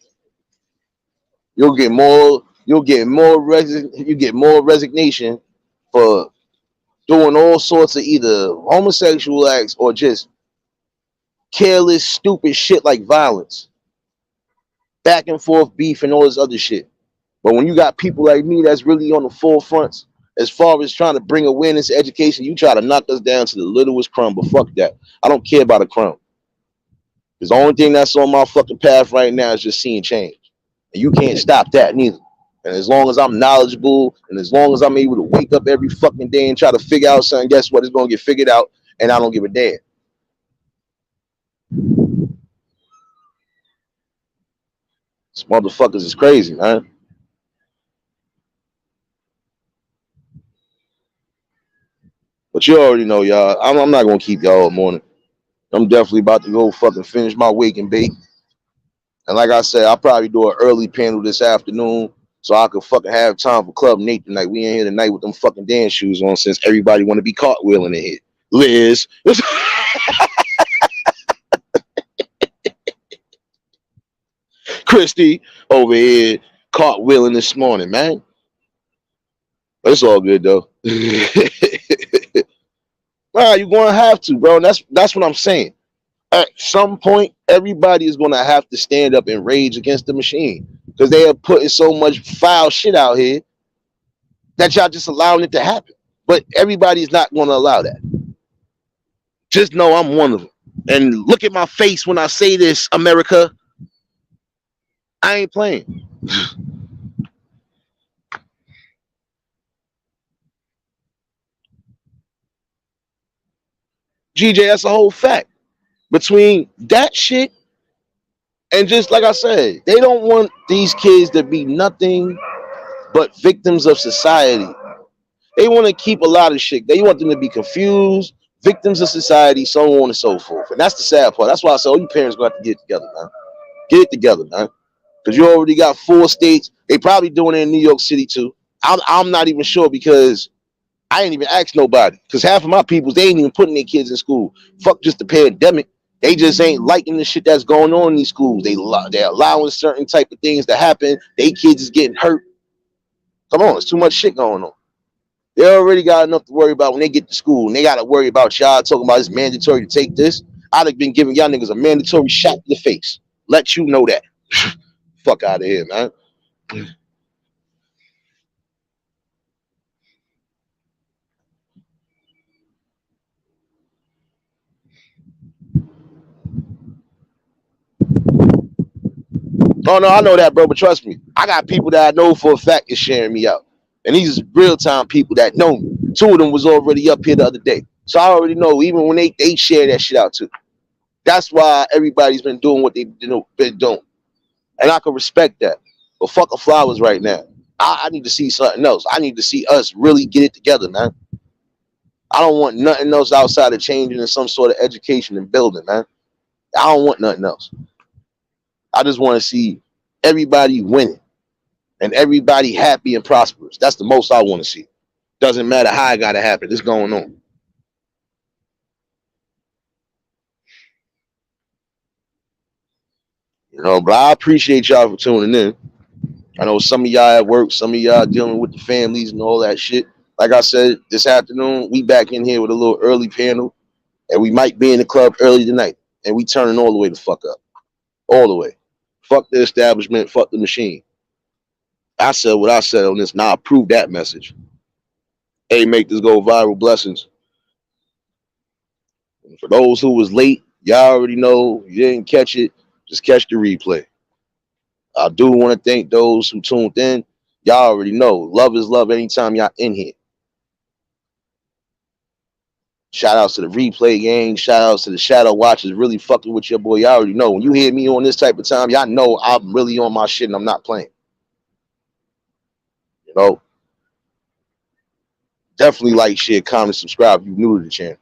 A: You'll get more resignation for doing all sorts of either homosexual acts or just careless, stupid shit like violence, back and forth beef, and all this other shit. But when you got people like me that's really on the forefronts, as far as trying to bring awareness to education, you try to knock us down to the littlest crumb. But fuck that. I don't care about a crumb. Because the only thing that's on my fucking path right now is just seeing change. And you can't stop that neither. And as long as I'm knowledgeable and as long as I'm able to wake up every fucking day and try to figure out something, guess what? It's going to get figured out, and I don't give a damn. These motherfuckers is crazy, man. But you already know, y'all. I'm not going to keep y'all all morning. I'm definitely about to go fucking finish my wake and bake. And like I said, I'll probably do an early panel this afternoon so I could fucking have time for Club Nate tonight. We ain't here tonight with them fucking dance shoes on since everybody want to be cartwheeling in here. Liz. Christy over here cartwheeling this morning, man. It's all good though. Nah, you're gonna have to, bro. And that's what I'm saying. At some point, everybody is gonna have to stand up and rage against the machine because they are putting so much foul shit out here that y'all just allowing it to happen. But everybody's not gonna allow that. Just know I'm one of them. And look at my face when I say this, America. I ain't playing. GJ, that's a whole fact. Between that shit and just like I said, they don't want these kids to be nothing but victims of society. They want to keep a lot of shit. They want them to be confused, victims of society, so on and so forth. And that's the sad part. That's why I say, oh, you parents gonna have to get it together, man. Get it together, man. Because you already got 4 states. They probably doing it in New York City too. I'm not even sure because I ain't even asked nobody. Because half of my people, they ain't even putting their kids in school. Fuck just the pandemic. They just ain't liking the shit that's going on in these schools. They're allowing certain type of things to happen. They kids is getting hurt. Come on, it's too much shit going on. They already got enough to worry about when they get to school, and they got to worry about y'all talking about it's mandatory to take this. I'd have been giving y'all niggas a mandatory shot in the face. Let you know that. Fuck out of here, man. Oh no, I know that, bro. But trust me, I got people that I know for a fact is sharing me out, and these is real time people that know me. 2 of them was already up here the other day, so I already know. Even when they share that shit out too. That's why everybody's been doing what they've been doing, and I can respect that. But fuck the flowers right now. I need to see something else. I need to see us really get it together, man. I don't want nothing else outside of changing in some sort of education and building, man. I don't want nothing else. I just want to see everybody winning and everybody happy and prosperous. That's the most I want to see. Doesn't matter how it got to happen. It's going on. You know, but I appreciate y'all for tuning in. I know some of y'all at work, some of y'all dealing with the families and all that shit. Like I said, this afternoon, we back in here with a little early panel, and we might be in the club early tonight, and we turning all the way the fuck up. All the way. Fuck the establishment, fuck the machine. I said what I said on this. Now I prove that message. Hey, make this go viral. Blessings. And for those who was late, y'all already know you didn't catch it. Just catch the replay. I do want to thank those who tuned in. Y'all already know. Love is love anytime y'all in here. Shout outs to the replay gang. Shout outs to the shadow watchers really fucking with your boy. Y'all already know. When you hear me on this type of time, y'all know I'm really on my shit and I'm not playing. You know? Definitely like, share, comment, subscribe if you're new to the channel.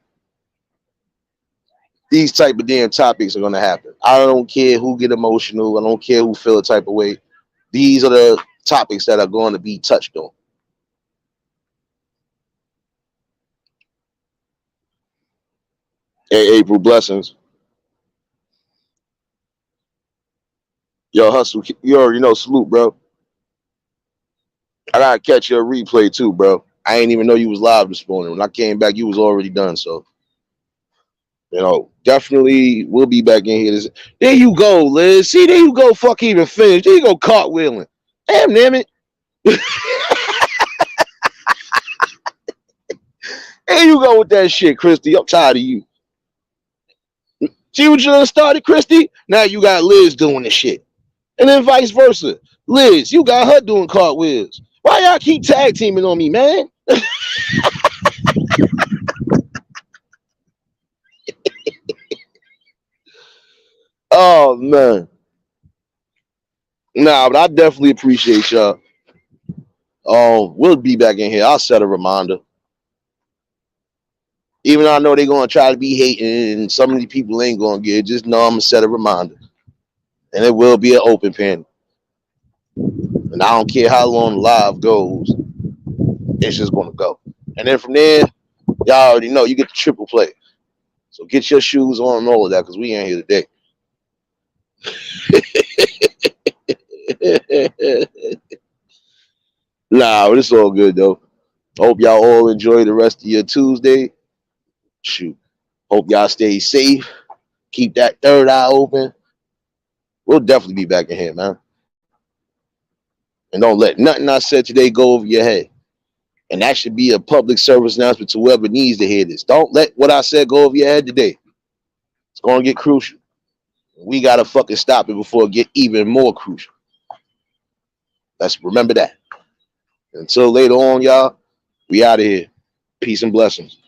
A: These type of damn topics are gonna happen. I don't care who get emotional. I don't care who feel a type of way. These are the topics that are going to be touched on. Hey, April, blessings. Yo, hustle. You already know. Salute, bro. I gotta catch your replay too, bro. I ain't even know you was live this morning. When I came back, you was already done. So, you know, definitely we'll be back in here. There you go, Liz. See, there you go. Fuck even finished. There you go, cartwheeling. Damn it. There you go with that shit, Christy. I'm tired of you. See what you done started, Christy? Now you got Liz doing this shit. And then vice versa. Liz, you got her doing cartwheels. Why y'all keep tag teaming on me, man? Oh, man. Nah, but I definitely appreciate y'all. We'll be back in here. I'll set a reminder. Even though I know they're going to try to be hating and some of these people ain't going to get it, just know I'm going to set a reminder. and it will be an open panel. And I don't care how long the live goes, it's just gonna go. And then from there, y'all already know you get the triple play. So get your shoes on and all of that, because we ain't here today. Nah, but it's all good though. Hope y'all all enjoy the rest of your Tuesday. Shoot. Hope y'all stay safe. Keep that third eye open. We'll definitely be back in here, man. And don't let nothing I said today go over your head. And that should be a public service announcement to whoever needs to hear this. Don't let what I said go over your head today. It's going to get crucial. We got to fucking stop it before it get even more crucial. Let's remember that. Until later on, y'all, we out of here. Peace and blessings.